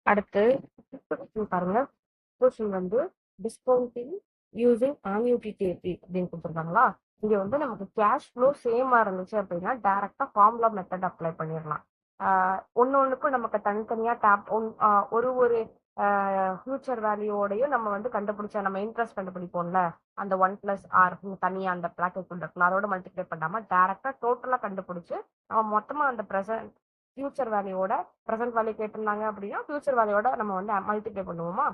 அடுத்து பாருங்க, கொஸ்டின் வந்து டிஸ்கவுண்டிங் யூசிங் ஆன்யூட்டி டேபிள் அப்படின்னு கொடுத்துருக்காங்களா. இங்க வந்து நமக்கு கேஷ் ஃப்ளோ சேமா இருந்துச்சு அப்படின்னா டைரக்டா ஃபார்முலா மெத்தட் அப்ளை பண்ணிடலாம். ஒன்னொன்னுக்கும் நமக்கு தனித்தனியா ஒரு ஒரு ஃபியூச்சர் வேல்யூவோடையும் நம்ம வந்து கண்டுபிடிச்சா நம்ம இன்ட்ரெஸ்ட் கண்டுபிடிப்போம்ல, அந்த 1+R தனியா அந்த பிளாக்கெட் இருக்குல்ல அதோட மல்டிப்ளை பண்ணாம டைரக்டா டோட்டலா கண்டுபிடிச்சு நம்ம மொத்தமா அந்த ப்ரெசன்ட் ஃபியூச்சர் வேல்யூவோட ப்ரெசென்ட் வேல்யூ கேட்டிருந்தாங்க அப்படின்னா ஃபியூச்சர் வேல்யூவோட நம்ம வந்து மல்டிப்ளை பண்ணுவோமா.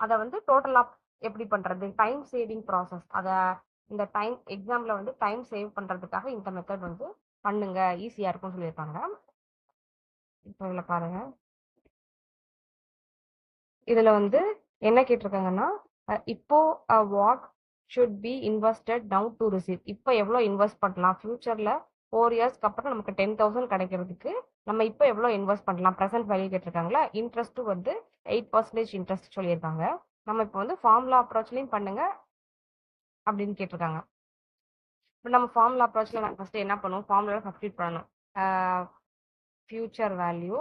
அதை வந்து டோட்டலா எப்படி பண்றது, டைம் சேவிங் ப்ராசஸ். அதை இந்த டைம் எக்ஸாம்ல வந்து டைம் சேவ் பண்றதுக்காக இந்த மெத்தட் வந்து பண்ணுங்க, ஈஸியா இருக்கும்னு சொல்லியிருக்காங்க. இப்போ இதுல பாருங்க, இதுல வந்து என்ன கேட்டிருக்காங்கன்னா இப்போ what should be invested now to receive. இப்போ எவ்வளோ இன்வெஸ்ட் பண்ணலாம் ஃபியூச்சர்ல 4 இயர்ஸ்க்கு அப்புறம் நமக்கு 10,000 கிடைக்கிறதுக்கு நம்ம இப்போ எவ்வளோ இன்வெஸ்ட் பண்ணலாம் ப்ரெசென்ட் வேல்யூ கேட்டிருக்காங்களா. இன்ட்ரெஸ்ட்டும் வந்து 8% இன்ட்ரெஸ்ட் சொல்லியிருக்காங்க. நம்ம இப்போ வந்து ஃபார்முலா அப்ரோச்லையும் பண்ணுங்க அப்படின்னு கேட்டிருக்காங்க. இப்போ நம்ம ஃபார்முலா அப்ரோச்ல நான் ஃபர்ஸ்ட் என்ன பண்ணுவோம், ஃபார்முலா சப்ஸ்டியூட் பண்ணணும். Future value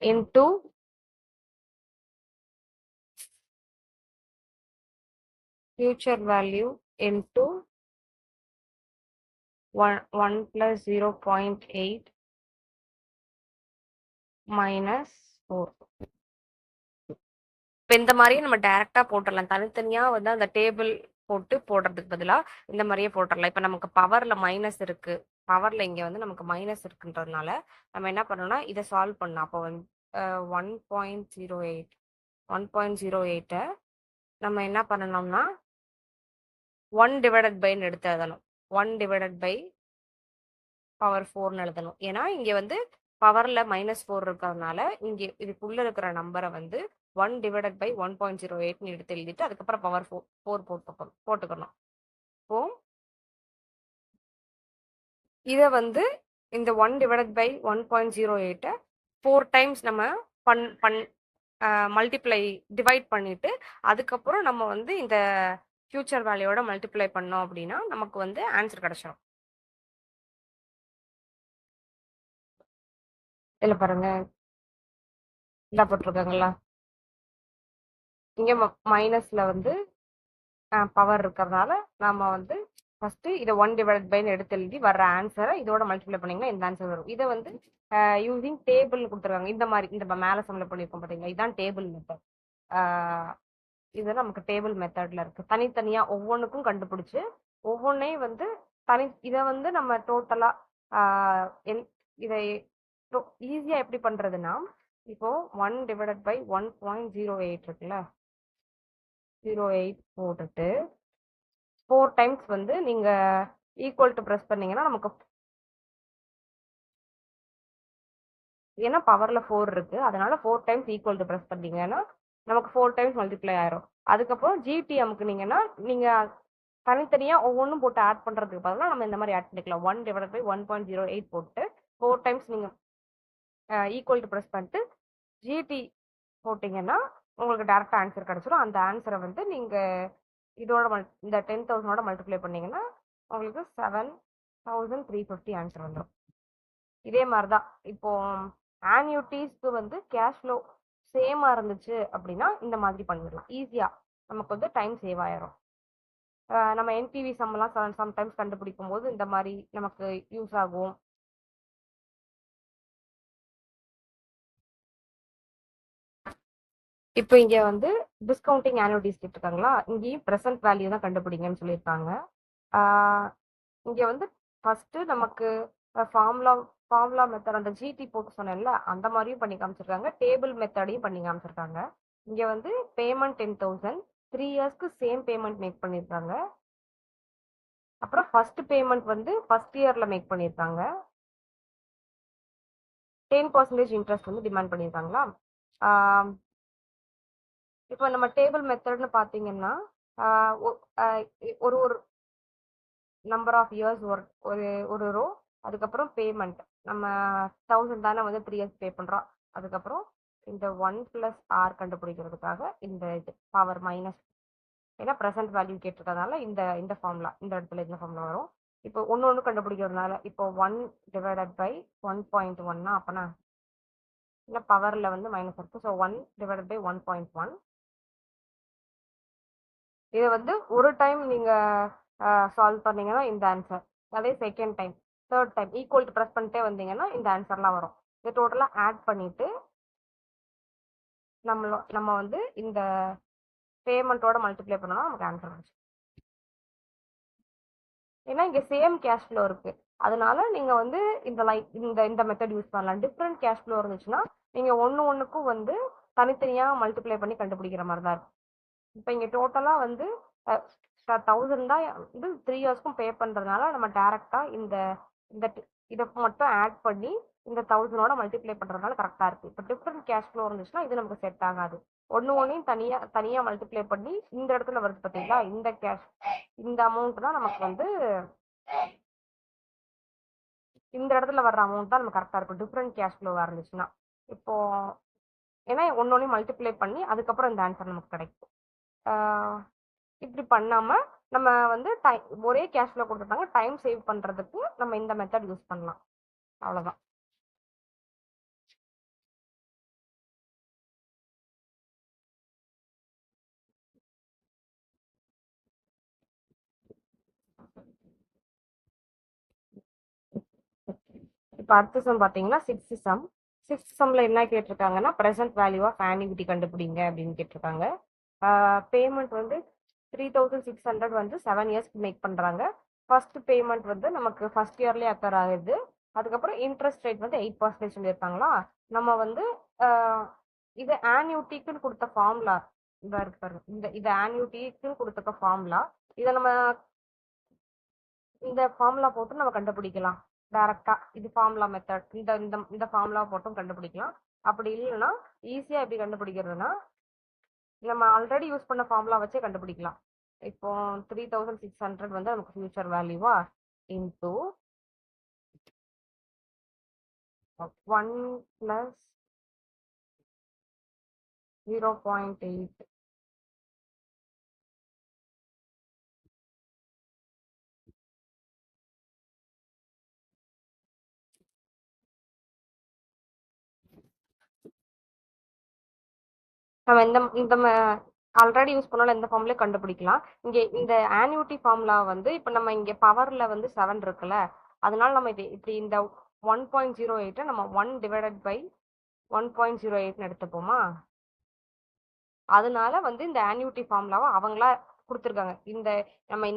into future value into 1 plus 0.8 minus 4. இப்போ இந்த மாதிரியே நம்ம டைரக்டா போட்டுடலாம். தனித்தனியா வந்து அந்த டேபிள் போட்டு போடுறதுக்கு பதிலா இந்த மாதிரியே போட்டுடலாம். இப்போ நமக்கு பவர்ல மைனஸ் இருக்கு, பவர்ல இங்க வந்து நமக்கு மைனஸ் இருக்குன்றதுனால நம்ம என்ன பண்ணோம்னா இதை சால்வ் பண்ணலாம். அப்போ வந்து 1.08 1.08 நம்ம என்ன பண்ணணும்னா 1 டிவைடட் பைன்னு எடுத்து எழுதணும். 1 டிவைடட் பை பவர் 4ன்னு எழுதணும். ஏன்னா இங்க வந்து பவர்ல -4 இருக்கிறதுனால இங்க இதுக்குள்ள இருக்கிற நம்பரை வந்து 1 டிவைடட் பை 1.08ன்னு எடுத்து எழுதிட்டு அதுக்கப்புறம் பவர் 4 போட்டுக்கணும். இப்போ இதை வந்து இந்த 1 டிவைடட் பை 1.08 4 டைம்ஸ் நம்ம மல்டிப்ளை டிவைட் பண்ணிட்டு அதுக்கப்புறம் நம்ம வந்து இந்த ஃபியூச்சர் வேல்யூவோட மல்டிப்ளை பண்ணோம் அப்படின்னா நமக்கு வந்து ஆன்சர் கிடைச்சிடும். இதுல பாருங்க இதா போட்டிருக்காங்களா, இங்க மைனஸ்ல வந்து பவர் இருக்கிறதுனால நாம வந்து ஃபர்ஸ்ட் இதை 1 டிவைட் பைன்னு எடுத்து எழுதி வர்ற ஆன்சரை இதோட மல்டிப்ளை பண்ணீங்கன்னா இந்த ஆன்சர் வரும். இதை வந்து யூசிங் டேபிள் கொடுத்துருக்காங்க. இந்த மாதிரி இந்த மேல சம்ல பண்ணியிருக்கோம் பார்த்தீங்களா, இதுதான் டேபிள் மெத்தட். இது நமக்கு டேபிள் மெத்தட்ல இருக்கு. தனித்தனியா ஒவ்வொன்றுக்கும் கண்டுபிடிச்சு ஒவ்வொன்றையும் வந்து இதை வந்து நம்ம டோட்டலா இதை ஈஸியா எப்படி பண்றதுன்னா, இப்போ 1 டிவைடட் பை 1.08 இருக்குல்ல, 08 போட்டுட்டு 4 டைம்ஸ் வந்து நீங்க ஈக்குவல் டு ப்ரெஸ் பண்ணீங்கன்னா நமக்கு, ஏன்னா பவர்ல 4 இருக்கு அதனால 4 டைம்ஸ் ஈக்குவல் டு ப்ரெஸ் பண்ணீங்கன்னா நமக்கு 4 டைம்ஸ் மல்டிப்ளை ஆயிரும். அதுக்கப்புறம் ஜிடி அமுக்குனீங்கன்னா நீங்க தனித்தனியா ஒவ்வொன்றும் போட்டு ஆட் பண்றதுக்கு பதிலாக நம்ம இந்த மாதிரி ஆட் பண்ணிக்கலாம். 1 டிவைட் பை 1.08 போட்டு 4 டைம்ஸ் நீங்க ஈக்குவல் டு ப்ரெஸ் பண்ணிட்டு ஜிடி போட்டீங்கன்னா உங்களுக்கு டேரக்டா ஆன்சர் கிடைச்சிடும். அந்த ஆன்சரை வந்து நீங்க இதோட இந்த 10,000ஓட மல்டிப்ளை பண்ணீங்கன்னா உங்களுக்கு 7,350 ஆன்சர் வந்துடும். இதே மாதிரிதான் இப்போ ஆன்யூட்டிஸ்க்கு வந்து கேஷ் ஃப்ளோ சேமா இருந்துச்சு அப்படின்னா இந்த மாதிரி பண்ணிடலாம். ஈஸியா நமக்கு வந்து டைம் சேவ் ஆயிரும். நம்ம என்பிவி சம்லாம் சம்டைம்ஸ் கண்டுபிடிக்கும் போது இந்த மாதிரி நமக்கு யூஸ் ஆகும். இப்போ இங்க வந்து டிஸ்கவுண்டிங் ஆன்யூட்டிஸ் கேட்டிருக்காங்களா, இங்கேயும் ப்ரெசென்ட் வேல்யூ தான் கண்டுபிடிங்கன்னு சொல்லியிருக்காங்க. இங்க வந்து ஃபர்ஸ்ட் நமக்கு ஃபார்முலா மெத்தட் அந்த ஜிடி போட்டு சொன்னேன்ல அந்த மாதிரியும் பண்ணி காமிச்சிருக்காங்க, டேபிள் மெத்தடையும் பண்ணி காமிச்சிருக்காங்க. இங்க வந்து பேமெண்ட் 10,000 3 இயர்ஸ்க்கு சேம் பேமெண்ட் மேக் பண்ணியிருக்காங்க. அப்புறம் ஃபர்ஸ்ட் பேமெண்ட் வந்து ஃபர்ஸ்ட் இயர்ல மேக் பண்ணியிருக்காங்க. 10% இன்ட்ரெஸ்ட் வந்து டிமாண்ட் பண்ணியிருக்காங்களா. இப்போ நம்ம டேபிள் மெத்தட்னு பார்த்தீங்கன்னா ஒரு ஒரு நம்பர் ஆஃப் இயர்ஸ் ஒரு ஒரு ரோ, அதுக்கப்புறம் பேமெண்ட் நம்ம 1000 தானே வந்து 3 இயர்ஸ் பே பண்றோம். அதுக்கப்புறம் இந்த 1+R கண்டுபிடிக்கிறதுக்காக இந்த இது பவர் ஏன்னா ப்ரெசென்ட் வேல்யூ கேட்டிருக்கறதுனால இந்த இந்த ஃபார்முலா இந்த இடத்துல இந்த ஃபார்முலா வரும். இப்போ ஒன்று கண்டுபிடிக்கிறதுனால இப்போ 1 டிவைடட் பை 1.1னா அப்போனா இல்லை பவரில் வந்து மைனஸ் இருக்கு. So 1 divided by 1.1. இதை வந்து ஒரு டைம் நீங்கள் சால்வ் பண்ணீங்கன்னா இந்த ஆன்சர், அதே second time third time equal to press பண்ணிட்டே வந்தீங்கன்னா இந்த ஆன்சர்லாம் வரும். இதை டோட்டலாக ஆட் பண்ணிட்டு நம்ம வந்து இந்த பேமெண்ட்டோட மல்டிப்ளை பண்ணோம்னா நமக்கு ஆன்சர் வந்துச்சு. ஏன்னா இங்கே சேம் கேஷ் ஃப்ளோ இருக்கு, அதனால நீங்க வந்து இந்த மெத்தட் யூஸ் பண்ணலாம். டிஃப்ரெண்ட் கேஷ் ஃப்ளோ இருந்துச்சுன்னா நீங்க ஒன்றுக்கும் வந்து தனித்தனியா மல்டிப்ளை பண்ணி கண்டுபிடிக்கிற மாதிரி தான் இருக்கும். இப்போ இங்க டோட்டலா வந்து 1000 தான் இது 3 இயர்ஸ்க்கும் பே பண்றதுனால நம்ம டைரக்டா இந்த இந்த இதை மட்டும் ஆட் பண்ணி இந்த 1000ஓட மல்டிப்ளை பண்றதுனால கரெக்டா இருக்கு. இப்போ டிஃப்ரெண்ட் கேஷ் ஃப்ளோ இருந்துச்சுன்னா இது நமக்கு செட் ஆகாது. ஒன்னையும் தனியா தனியா மல்டிப்ளை பண்ணி இந்த இடத்துல வருது பார்த்தீங்களா, இந்த அமௌண்ட் தான் நமக்கு வந்து இந்த இடத்துல வர்ற அமௌண்ட் தான் நமக்கு கரெக்டா இருக்கும் டிஃப்ரெண்ட் கேஷ் ஃப்ளோவா இருந்துச்சுன்னா. இப்போ ஏன்னா ஒன்னொன்னையும் மல்டிப்ளை பண்ணி அதுக்கப்புறம் இந்த ஆன்சர் நமக்கு கிடைக்கும். இப்படி பண்ணாம நம்ம வந்து ஒரே கேஷ் ஃப்ளோ கொடுத்துட்டாங்க, டைம் சேவ் பண்றதுக்கு நம்ம இந்த மெத்தட் யூஸ் பண்ணலாம். அவ்வளவுதான். இப்போ அடுத்த சம் பாத்தீங்கன்னா சிக்ஸ்த் சம்ல என்ன கேட்டிருக்காங்கன்னா ப்ரெசென்ட் வேல்யூ ஆஃப் ஆன்யூட்டி கண்டுபிடிங்க அப்படின்னு கேட்டிருக்காங்க. பேமெண்ட் வந்து 3600 வந்து 7 இயர்ஸ்க்கு மேக் பண்றாங்க. ஃபர்ஸ்ட் பேமெண்ட் வந்து நமக்கு ஃபர்ஸ்ட் இயர்லயே அக்கர் ஆகுது. அதுக்கப்புறம் இன்ட்ரெஸ்ட் ரேட் வந்து 8% சொல்லியிருக்காங்களா. நம்ம வந்து இது ஆன்யூட்டிக்குன்னு கொடுத்த ஃபார்முலா இதா இருக்கு பாருங்க, இது ஆன்யூட்டிக்குன்னு கொடுத்த ஃபார்முலா. இதை நம்ம இந்த ஃபார்முலா போட்டு நம்ம கண்டுபிடிக்கலாம் டைரக்டா. இது ஃபார்முலா மெத்தட், இந்த இந்த இந்த ஃபார்முலா போட்டும் கண்டுபிடிக்கலாம். அப்படி இல்லைன்னா ஈஸியா எப்படி கண்டுபிடிக்கிறதுனா நம்ம ஆல்ரெடி யூஸ் பண்ண ஃபார்முலா வச்சே கண்டுபிடிக்கலாம். இப்போ 3600 வந்து நமக்கு ஃபியூச்சர் வேல்யூவா இன்டூ 1 பிளஸ் 0.8 நம்ம இந்த ஆல்ரெடி யூஸ் பண்ணாலும் எந்த ஃபார்ம்லயே கண்டுபிடிக்கலாம். இங்க இந்த ஆன்யூட்டி ஃபார்முலா வந்து இப்போ நம்ம இங்க பவர்ல வந்து 7 இருக்குல்ல, அதனால நம்ம இது இப்படி இந்த 1.08 நம்ம 1 டிவைடட் பை 1.08 எடுத்துப்போமா. அதனால வந்து இந்த ஆன்யூட்டி ஃபார்முலாவை அவங்களா கொடுத்துருக்காங்க. நம்ம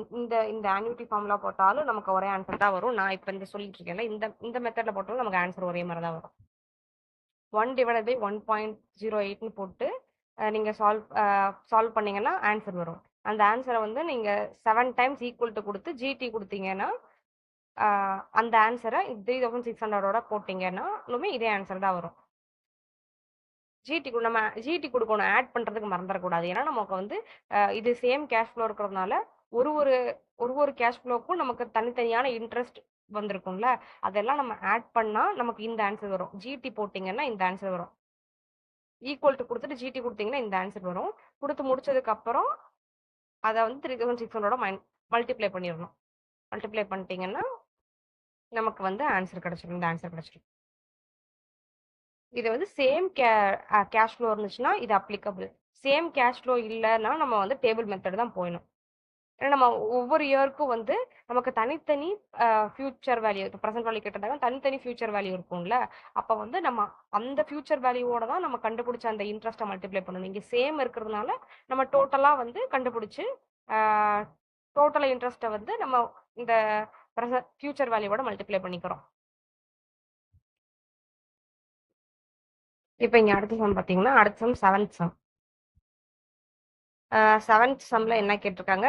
இந்த ஆன்யூட்டி ஃபார்முலா போட்டாலும் நமக்கு ஒரே ஆன்சர் தான் வரும். நான் இப்போ இந்த சொல்லிட்டு இருக்கேன்ல, இந்த மெத்தட்ல போட்டாலும் நமக்கு ஆன்சர் ஒரே மாதிரி தான் வரும். 1 டிவைடட் பை 1.08ன்னு போட்டு நீங்க சால்வ் பண்ணீங்கன்னா ஆன்சர் வரும். அந்த ஆன்சரை வந்து நீங்க 7 டைம்ஸ் ஈக்குவல் டு கொடுத்து ஜிடி கொடுத்தீங்கன்னா அந்த ஆன்சரை 3600ஓட போட்டீங்கன்னா இதே ஆன்சர் தான் வரும். நம்ம ஜிடி கொடுக்கணும், ஆட் பண்றதுக்கு மறந்துடக்கூடாது. ஏன்னா நமக்கு வந்து இது சேம் கேஷ் ஃப்ளோ இருக்கிறதுனால ஒரு ஒரு ஒரு ஒரு கேஷ் ஃப்ளோக்கும் நமக்கு தனித்தனியான இன்ட்ரெஸ்ட் வந்திருக்கும்ல, அதெல்லாம் நம்ம ஆட் பண்ணா நமக்கு இந்த ஆன்சர் வரும். ஜிடி போட்டீங்கன்னா இந்த ஆன்சர் வரும். ஈக்குவல் டு கொடுத்துட்டு ஜிடி கொடுத்தீங்கன்னா இந்த ஆன்சர் வரும். கொடுத்து முடிச்சதுக்கு அப்புறம் அதை வந்து 3600ஓட மல்டிப்ளை பண்ணிடணும். மல்டிப்ளை பண்ணிட்டீங்கன்னா நமக்கு வந்து ஆன்சர் கிடைச்சிடும். இந்த ஆன்சர் கிடைச்சிடும். இது வந்து சேம் கேஷ் ஃப்ளோ இருந்துச்சுன்னா இது அப்ளிகபிள். சேம் கேஷ் ஃப்ளோ இல்லைன்னா நம்ம வந்து டேபிள் மெத்தட் தான் போயிடணும். ஏன்னா நம்ம ஒவ்வொரு இயருக்கும் வந்து நமக்கு தனித்தனி ஃபியூச்சர் வேல்யூ, இப்போ ப்ரெசென்ட் வேல்யூ கேட்டதாக தனித்தனி ஃபியூச்சர் வேல்யூ இருக்கும்ல, அப்போ வந்து நம்ம அந்த ஃபியூச்சர் வேல்யூவோட தான் நம்ம கண்டுபிடிச்ச அந்த இன்ட்ரெஸ்ட்டை மல்டிப்ளை பண்ணணும். இங்கே சேம் இருக்கிறதுனால நம்ம டோட்டலாக வந்து கண்டுபிடிச்சி டோட்டல் இன்ட்ரெஸ்ட்டை வந்து நம்ம இந்த ஃபியூச்சர் வேல்யூவோட மல்டிப்ளை பண்ணிக்கிறோம். இப்போ இங்கே அடுத்த சம் பார்த்தீங்கன்னா அடுத்த சம் செவன்த் சம். செவன்த் சம்ல என்ன கேட்டிருக்காங்க,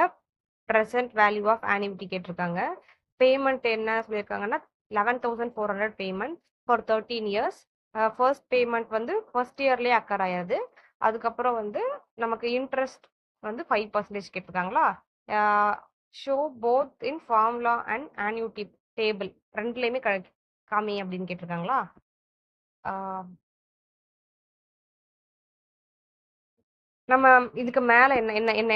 ப்ரெசென்ட் வேல்யூ ஆஃப் ஆன்யூட்டி கேட்டிருக்காங்க. பேமெண்ட் என்ன சொல்லியிருக்காங்கன்னா 11,400 payment for 13 years. First payment வந்து ஃபர்ஸ்ட் இயர்லேயே அக்கர் ஆயாது. அதுக்கப்புறம் வந்து நமக்கு இன்ட்ரெஸ்ட் வந்து 5% கேட்டிருக்காங்களா. Show both in formula and annuity table ரெண்டுலேயுமே காமி அப்படின்னு கேட்டிருக்காங்களா. நம்ம இதுக்கு மேல என்ன என்ன என்ன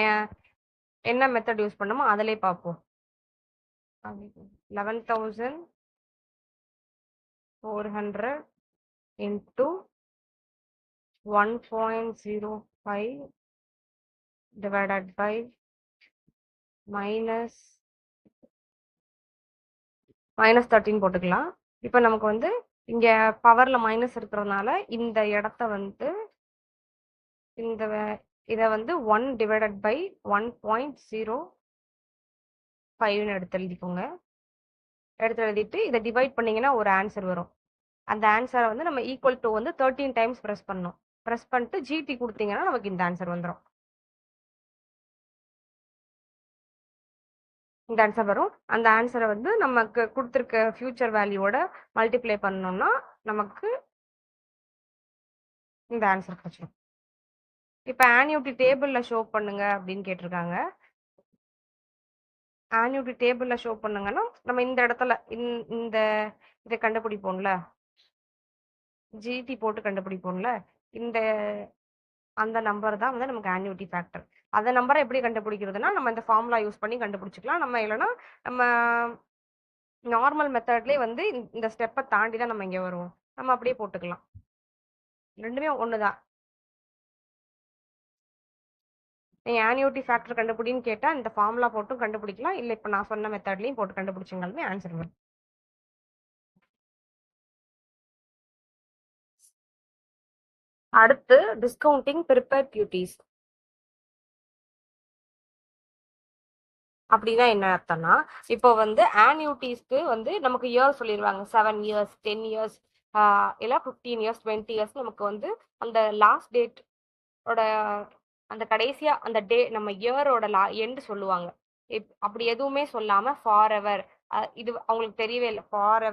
என்ன மெத்தட் யூஸ் பண்ணணுமோ அதிலே பார்ப்போம். 11,400 into 1.05 divided by minus 13 போட்டுக்கலாம். இப்போ நமக்கு வந்து இங்க பவர்ல மைனஸ் இருக்கிறதுனால இந்த இடத்த வந்து இதை வந்து 1 divided by 1.05 எடுத்து எழுதிக்கோங்க. எடுத்து எழுதிட்டு இதை டிவைட் பண்ணீங்கன்னா ஒரு ஆன்சர் வரும். அந்த ஆன்சரை வந்து நம்ம ஈக்குவல் டு வந்து 13 டைம்ஸ் ப்ரெஸ் பண்ணணும். ப்ரெஸ் பண்ணிட்டு ஜிடி கொடுத்தீங்கன்னா நமக்கு இந்த ஆன்சர் வந்துடும். இந்த ஆன்சர் வரும். அந்த ஆன்சரை வந்து நமக்கு கொடுத்துருக்க ஃபியூச்சர் வேல்யூவோட மல்டிப்ளை பண்ணோம்னா நமக்கு இந்த ஆன்சர் கிடைச்சிடும். இப்போ ஆன்யூட்டி டேபிளில் ஷோ பண்ணுங்க அப்படின்னு கேட்டிருக்காங்க. ஆன்யூட்டி டேபிளில் ஷோ பண்ணுங்கன்னா நம்ம இந்த இடத்துல இந்த இதை கண்டுபிடிப்போம்ல, ஜிடி போட்டு கண்டுபிடிப்போம்ல, இந்த அந்த நம்பர் தான் வந்து நமக்கு ஆன்யூட்டி ஃபேக்டர். அந்த நம்பரை எப்படி கண்டுபிடிக்கிறதுனா நம்ம இந்த ஃபார்முலா யூஸ் பண்ணி கண்டுபிடிச்சிக்கலாம். நம்ம இல்லைன்னா நம்ம நார்மல் மெத்தட்லேயே வந்து இந்த ஸ்டெப்பை தாண்டி தான் நம்ம இங்கே வருவோம். நம்ம அப்படியே போட்டுக்கலாம். ரெண்டுமே ஒன்று தான். நீங்கள் ஆன்யூட்டி ஃபேக்டர் கண்டுபிடின்னு கேட்டால் இந்த ஃபார்முலா போட்டும் கண்டுபிடிக்கலாம். இல்லை இப்போ நான் சொன்ன மெத்தட்லையும் போட்டு கண்டுபிடிச்சிங்கனாலுமே ஆன்சர் வரும். அடுத்து டிஸ்கவுண்டிங் ப்ரிப்பேர்ட் டியூட்டிஸ். அப்படின்னா என்ன அர்த்தம்னா, இப்போ வந்து ஆன்யூட்டிஸ்க்கு வந்து நமக்கு இயர் சொல்லிடுவாங்க. 7 years 10 years இல்லை 15 years 20 years நமக்கு வந்து அந்த லாஸ்ட் டேட் அந்த கடைசியா அந்த டே நம்ம இயரோட எண்டு சொல்லுவாங்க. அப்படி எதுவுமே சொல்லாம ஃபார் எவர், இது அவங்களுக்கு தெரியவே இல்லை. ஃபார்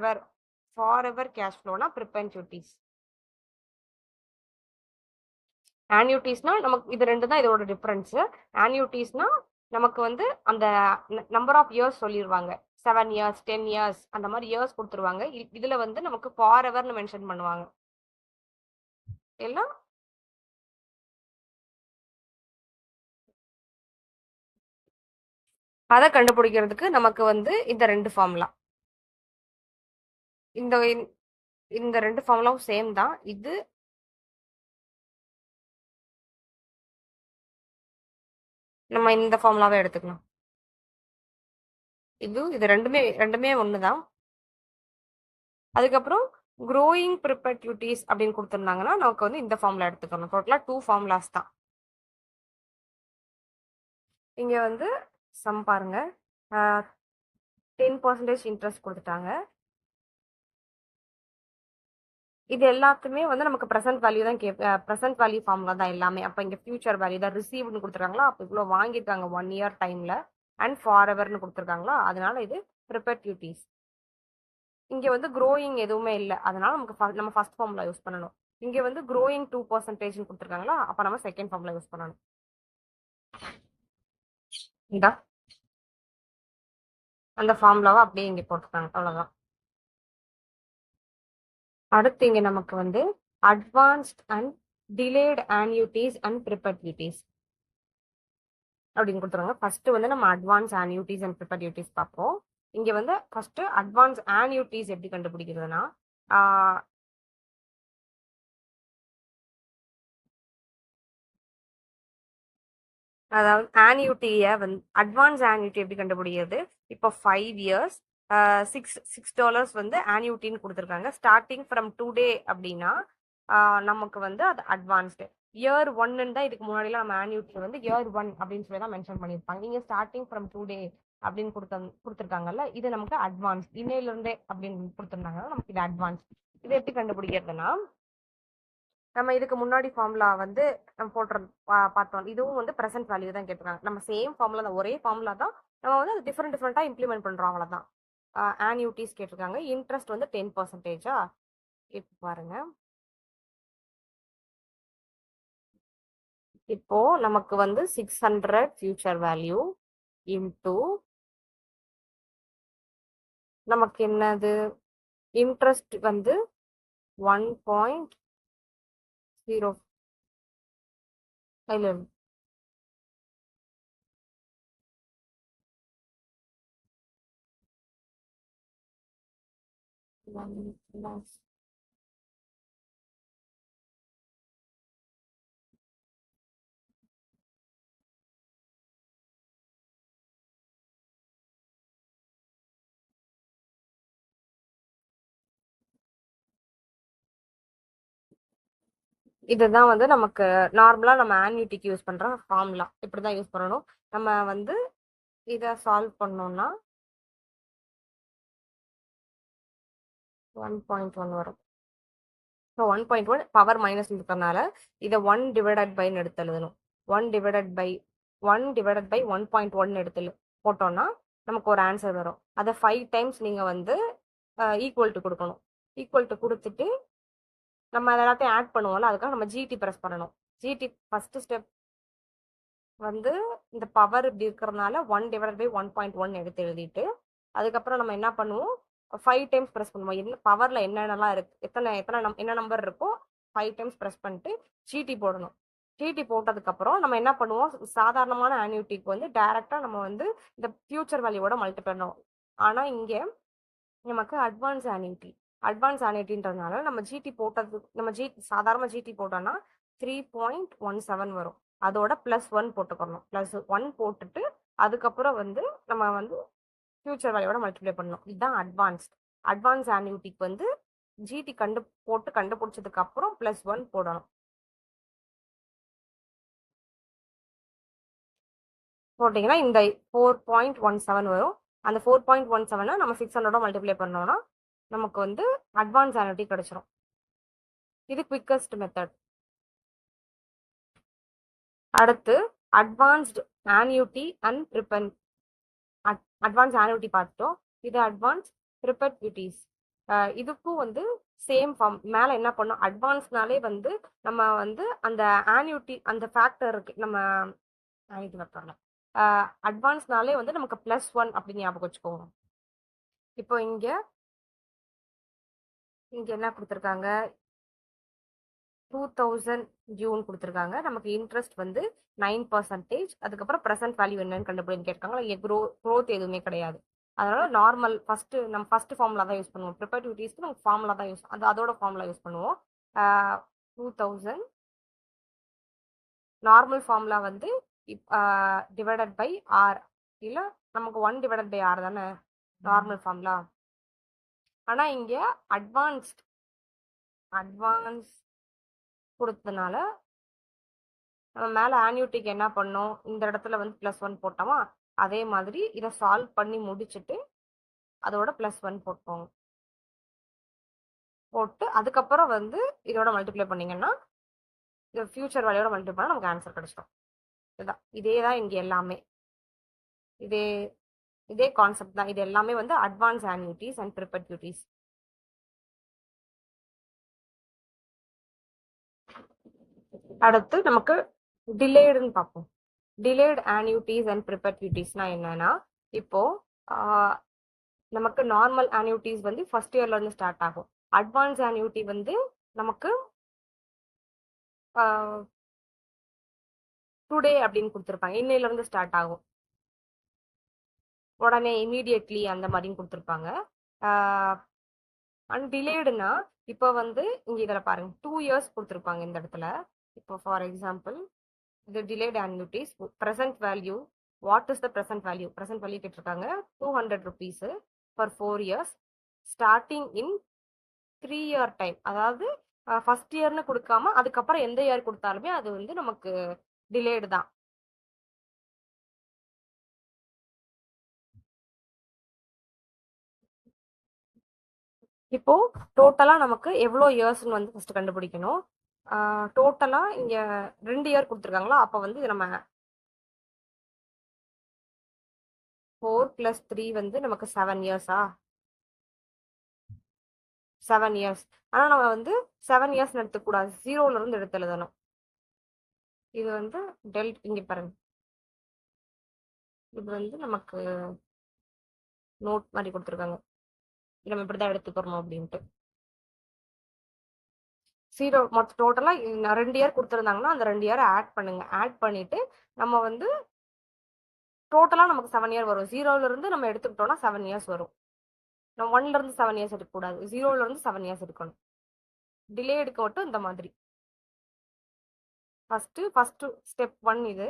எவர் கேஷ் ஃப்ளோனா ப்ரிப்பேர்ட் டியூட்டிஸ். ஆன்யூட்டிஸ்னா நமக்கு இது ரெண்டு தான் இதோட டிஃபரன்ஸ். ஆன்யூட்டிஸ்னா நமக்கு வந்து அந்த நம்பர் ஆஃப் இயர்ஸ் சொல்லிடுவாங்க. 7 years 10 years அந்த மாதிரி இயர்ஸ் கொடுத்துருவாங்க. இதுல வந்து நமக்கு ஃபார் எவர்னு மென்ஷன் பண்ணுவாங்க. எல்லாம் அதை கண்டுபிடிக்கிறதுக்கு நமக்கு வந்து இந்த ரெண்டு ஃபார்முலா, இந்த ரெண்டு ஃபார்முலாவும் சேம் தான். இது நம்ம இந்த ஃபார்முலாவே எடுத்துக்கலாம். இது ரெண்டுமே ஒண்ணுதான். அதுக்கப்புறம் க்ரோயிங் ப்ரிப்பர்டியூட்டிஸ் அப்படின்னு கொடுத்துருந்தாங்கன்னா நமக்கு வந்து இந்த ஃபார்முலா எடுத்துக்கணும். டோட்டலாக 2 ஃபார்முலாஸ் தான். இங்க வந்து சம் பாருங்க, 10% இன்ட்ரெஸ்ட் கொடுத்துட்டாங்க. இது எல்லாத்துமே வந்து நமக்கு ப்ரெசென்ட் வேல்யூ தான் ப்ரெசென்ட் வேல்யூ ஃபார்முலா தான் எல்லாமே. அப்போ இங்கே ஃபியூச்சர் வேல்யூ தான் ரிசீவ்னு கொடுத்துருக்காங்களா, அப்போ இவ்வளோ வாங்கியிருக்காங்க 1 year டைமில், அண்ட் ஃபார் எவர்னு கொடுத்துருக்காங்களா, அதனால இது ப்ரிப்பர்டியூட்டிஸ். இங்கே வந்து க்ரோயிங் எதுவுமே இல்லை, அதனால நம்ம ஃபர்ஸ்ட் ஃபார்முலா யூஸ் பண்ணணும். இங்கே வந்து க்ரோயிங் 2% கொடுத்துருக்காங்களா, அப்போ நம்ம செகண்ட் ஃபார்முலா யூஸ் பண்ணணும். இந்த அந்த ஃபார்முலாவை அப்படியே இங்கே போட்டுருக்காங்க, அவ்வளோதான். அடுத்து இங்கே நமக்கு வந்து அட்வான்ஸ்ட் அண்ட் டிலேட் ஆன்யூட்டிஸ் அண்ட் ப்ரிப்பர்டியூட்டிஸ் அப்படின்னு கொடுத்துருவாங்க. ஃபர்ஸ்ட் வந்து நம்ம அட்வான்ஸ் ஆன்யூட்டிஸ் அண்ட் ப்ரிப்பர்டியூட்டிஸ் பார்ப்போம். இங்கே வந்து ஃபர்ஸ்ட் அட்வான்ஸ் ஆன்யூட்டிஸ் எப்படி கண்டுபிடிக்கிறதுனா, அதாவது ஆன்யூட்டியை வந்து அட்வான்ஸ் ஆன்யூட்டி எப்படி கண்டுபிடிக்கிறது, இப்போ 5 years $6 வந்து ஆன்யூட்டின்னு கொடுத்துருக்காங்க. ஸ்டார்டிங் ஃப்ரம் டுடே அப்படின்னா நமக்கு வந்து அது அட்வான்ஸ்டு. இயர் 1 தான் இதுக்கு முன்னாடிலாம் நம்ம ஆன்யூட்டி வந்து இயர் 1 அப்படின்னு சொல்லி தான் மென்ஷன் பண்ணியிருப்பாங்க. நீங்கள் ஸ்டார்டிங் ஃப்ரம் டுடே அப்படின்னு கொடுத்துருக்காங்கல்ல, இது நமக்கு அட்வான்ஸ். இன்னையிலிருந்தே அப்படின்னு கொடுத்துருந்தாங்க, நமக்கு இது அட்வான்ஸ். இது எப்படி கண்டுபிடிக்கிறதுனா, நம்ம இதுக்கு முன்னாடி ஃபார்முலா வந்து நம்ம பார்த்தோம். இதுவும் வந்து ப்ரெசென்ட் வேல்யூ தான் கேட்டிருக்காங்க. நம்ம சேம் ஃபார்முலா தான், ஒரே ஃபார்முலா தான், நம்ம வந்து அது டிஃப்ரெண்ட்டாக இம்ப்ளிமெண்ட் பண்ணுறோம், அவ்வளோதான். ஆன்யூட்டிஸ் கேட்டிருக்காங்க. இன்ட்ரெஸ்ட் வந்து 10%. இப்போ பாருங்க, இப்போ நமக்கு வந்து 600 ஃபியூச்சர் வேல்யூ இன்டூ நமக்கு என்னது இன்ட்ரெஸ்ட் வந்து 1.0 இல்லை 1 plus இதுதான் வந்து நமக்கு நார்மலா நம்ம ஆன்யூட்டிக்கு யூஸ் பண்ற ஃபார்முலா. இப்படிதான் யூஸ் பண்ணணும். நம்ம வந்து இத சால்வ் பண்ணோம்னா 1.1 வரும். ஸோ 1.1 பவர் மைனஸ் இருக்கிறதுனால இதை 1 டிவைடட் பை எடுத்து எழுதணும். 1 டிவைடட் பை 1.1 எடுத்து போட்டோம்னா நமக்கு ஒரு ஆன்சர் வரும். அதை 5 டைம்ஸ் நீங்க வந்து ஈக்குவல் டு கொடுக்கணும். ஈக்குவல் டு கொடுத்துட்டு நம்ம அதை எல்லாத்தையும் ஆட் பண்ணுவோம்ல, அதுக்காக நம்ம ஜிடி ப்ரெஸ் பண்ணணும். ஜிடி ஃபர்ஸ்ட் ஸ்டெப் வந்து இந்த பவர் இப்படி இருக்கிறதுனால 1 டிவைடட் பை 1.1 எடுத்து எழுதிட்டு அதுக்கப்புறம் நம்ம என்ன பண்ணுவோம், 5 டைம்ஸ் ப்ரெஸ் பண்ணுவோம். என்ன பவர்ல என்னென்னலாம் இருக்கு, என்ன நம்பர் இருக்கோ 5 டைம்ஸ் ப்ரெஸ் பண்ணிட்டு ஜிடி போடணும். ஜிடி போட்டதுக்கப்புறம் நம்ம என்ன பண்ணுவோம், சாதாரணமான ஆன்யூட்டிக்கு வந்து டைரக்டா நம்ம வந்து இந்த ஃபியூச்சர் வேல்யூவோட மல்டிப்ளை பண்ணணும். ஆனா இங்க நமக்கு அட்வான்ஸ் ஆன்யூட்டின்றதுனால நம்ம ஜிடி போட்டது, நம்ம சாதாரண ஜிடி போட்டோம்னா 3.17 வரும். அதோட +1 போட்டுக்கணும். +1 போட்டுட்டு அதுக்கப்புறம் வந்து நம்ம வந்து ஃபியூச்சர் வேல்யூவோட மல்டிப்ளை பண்ணணும். இதுதான் அட்வான்ஸ் ஆன்யூட்டிக்கு வந்து ஜிடி கண்டுபிடிச்சதுக்கு அப்புறம் +1 போடணும். போட்டீங்கன்னா இந்த 4.17 வரும். அந்த 4.17 நம்ம 600 மல்டிப்ளை பண்ணோம்னா நமக்கு வந்து அட்வான்ஸ் ஆன்யூட்டி கிடைச்சிரும். இது குவிக்கஸ்ட் மெத்தட். அடுத்து advanced annuity and advance annuity பார்த்துட்டோம். இது அட்வான்ஸ் ப்ரிபெர்பியூட்டிஸ். இதுக்கும் வந்து சேம் ஃபார்ம். மேலே என்ன பண்ணோம், அட்வான்ஸ்னாலே வந்து நம்ம வந்து அந்த ஆன்யூட்டி அந்த ஃபேக்டர் இருக்கு, நம்ம இது வைப்பாங்க. அட்வான்ஸ்னாலே வந்து நமக்கு +1 அப்படின்னு ஞாபகம் வச்சுக்கோங்க. இப்போ இங்க என்ன கொடுத்துருக்காங்க, 2000 ஜூன் கொடுத்துருக்காங்க. நமக்கு இன்ட்ரெஸ்ட் வந்து 9%. அதுக்கப்புறம் ப்ரெசென்ட் வேல்யூ என்னன்னு கண்டுபிடின்னு கேட்காங்க. இங்கே க்ரோத் எதுவுமே கிடையாது. அதனால நார்மல் நம்ம ஃபர்ஸ்ட் ஃபார்முலா தான் யூஸ் பண்ணுவோம். ப்ரிபெர்பியூட்டிஸ்க்கு நம்ம ஃபார்முலா தான் அதோட ஃபார்முலா யூஸ் பண்ணுவோம். 2000 நார்மல் ஃபார்முலா வந்து டிவைடட் பை ஆர், இல்ல நமக்கு 1 டிவைடட் பை ஆர் தானே நார்மல் ஃபார்முலா. ஆனா இங்க அட்வான்ஸ் கொடுத்ததுனால நம்ம மேல ஆன்யூட்டிக்கு என்ன பண்ணோம், இந்த இடத்துல வந்து +1 போட்டோமா, அதே மாதிரி இதை சால்வ் பண்ணி முடிச்சுட்டு அதோட +1 போட்டு அதுக்கப்புறம் வந்து இதோட மல்டிப்ளை பண்ணீங்கன்னா இந்த ஃபியூச்சர் வேல்யூட மல்டிப்ளை பண்ணா நமக்கு ஆன்சர் கிடைச்சிடும். இதுதான், இதே தான் இங்க எல்லாமே இதே கான்செப்ட் தான். இது எல்லாமே வந்து அட்வான்ஸ் ஆன்யூட்டிஸ் அண்ட் ப்ரிபெர்பியூட்டிஸ். அடுத்து நமக்கு டிலேடுன்னு பார்ப்போம். டிலேட் ஆன்யூட்டிஸ் அண்ட் ப்ரிபெர்பியூட்டிஸ்னா என்னன்னா, இப்போ நமக்கு நார்மல் ஆன்யூட்டிஸ் வந்து ஃபர்ஸ்ட் இயர்ல இருந்து ஸ்டார்ட் ஆகும். அட்வான்ஸ் ஆன்யூட்டி வந்து நமக்கு டுடே அப்படின்னு கொடுத்துருப்பாங்க, இன்னையில இருந்து ஸ்டார்ட் ஆகும், உடனே இமீடியட்லி அந்த மாதிரியும் கொடுத்துருப்பாங்க. அண்ட் டிலேடுனா இப்போ வந்து இங்க இதில் பாருங்க 2 இயர்ஸ் கொடுத்துருப்பாங்க இந்த இடத்துல. இப்போ ஃபார் எக்ஸாம்பிள் இது delayed annuities, present value, what is the present value கேட்டிருக்காங்க. 200 rupees ஃபார் 4 years starting in 3 year time. அதாவது ஃபர்ஸ்ட் இயர்னு கொடுக்காம அதுக்கப்புறம் எந்த இயர் கொடுத்தாலுமே அது வந்து நமக்கு டிலேடு தான். இப்போ டோட்டலா நமக்கு எவ்வளோ இயர்ஸ்ன்னு வந்து ஃபர்ஸ்ட் கண்டுபிடிக்கணும். டோட்டலா இங்க 2 இயர் கொடுத்துருக்காங்களா, அப்ப வந்து நம்ம 4 + 3 வந்து நமக்கு 7 இயர்ஸா, 7 இயர்ஸ். ஆனா நம்ம வந்து 7 இயர்ஸ் எடுத்துக்கூடாது, 0ல இருந்து எடுத்து எழுதணும். இது வந்து இங்க பாருங்க, இது வந்து நமக்கு நோட் மாதிரி கொடுத்துருக்காங்க, நம்ம இப்படிதான் எடுத்துக்கிறோம் அப்படின்ட்டு. 0 மொத்த டோட்டலா 2 இயர் கொடுத்துருந்தாங்கன்னா அந்த 2 இயரை ஆட் பண்ணுங்க. ஆட் பண்ணிட்டு நம்ம வந்து டோட்டலா நமக்கு 7 இயர் வரும். 0ல இருந்து நம்ம எடுத்துக்கிட்டோம்னா 7 இயர்ஸ் வரும். நம்ம 1ல இருந்து 7 இயர்ஸ் எடுக்கக்கூடாது, 0ல இருந்து 7 இயர்ஸ் எடுக்கணும். டிலே எடுக்க மட்டும் இந்த மாதிரி. ஃபர்ஸ்ட் ஸ்டெப் 1 இது.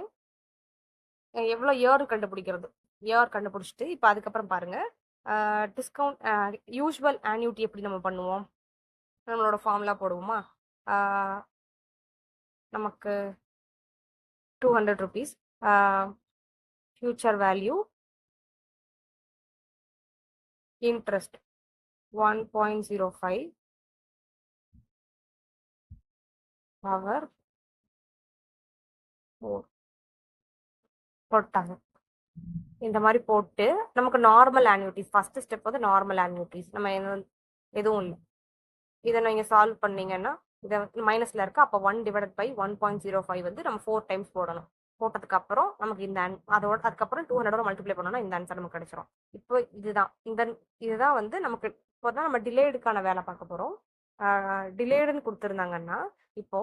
எவ்வளோ இயர் கண்டுபிடிக்கிறது. இயர் கண்டுபிடிச்சிட்டு இப்போ அதுக்கப்புறம் பாருங்க, டிஸ்கவுண்ட் யூஷுவல் ஆன்யூட்டி எப்படி நம்ம பண்ணுவோம், நம்மளோட ஃபார்முலா போடுவோமா. நமக்கு 200 rupees future value interest 1.05 power 4 போட்டாங்க. இந்த மாதிரி போட்டு நமக்கு நார்மல் ஆன்யூட்டிஸ், ஃபர்ஸ்ட் ஸ்டெப் வந்து நார்மல் ஆன்யூட்டிஸ். நம்ம எதுவும் இல்லை, இதை நீங்கள் சால்வ் பண்ணீங்கன்னா இதை மைனஸ்ல இருக்கு. அப்போ 1/1.05 வந்து நம்ம 4 டைம்ஸ் போடணும். போட்டதுக்கு அப்புறம் நமக்கு இந்த அதோட அதுக்கப்புறம் 200 மல்டிப்ளை பண்ணோம்னா இந்த ஆன்சர் நமக்கு கிடைச்சிரும். இப்போ இதுதான் வந்து நமக்கு இப்போதான் நம்ம டிலேடுக்கான வேலை பார்க்க போறோம். டிலேடுன்னு கொடுத்துருந்தாங்கன்னா இப்போ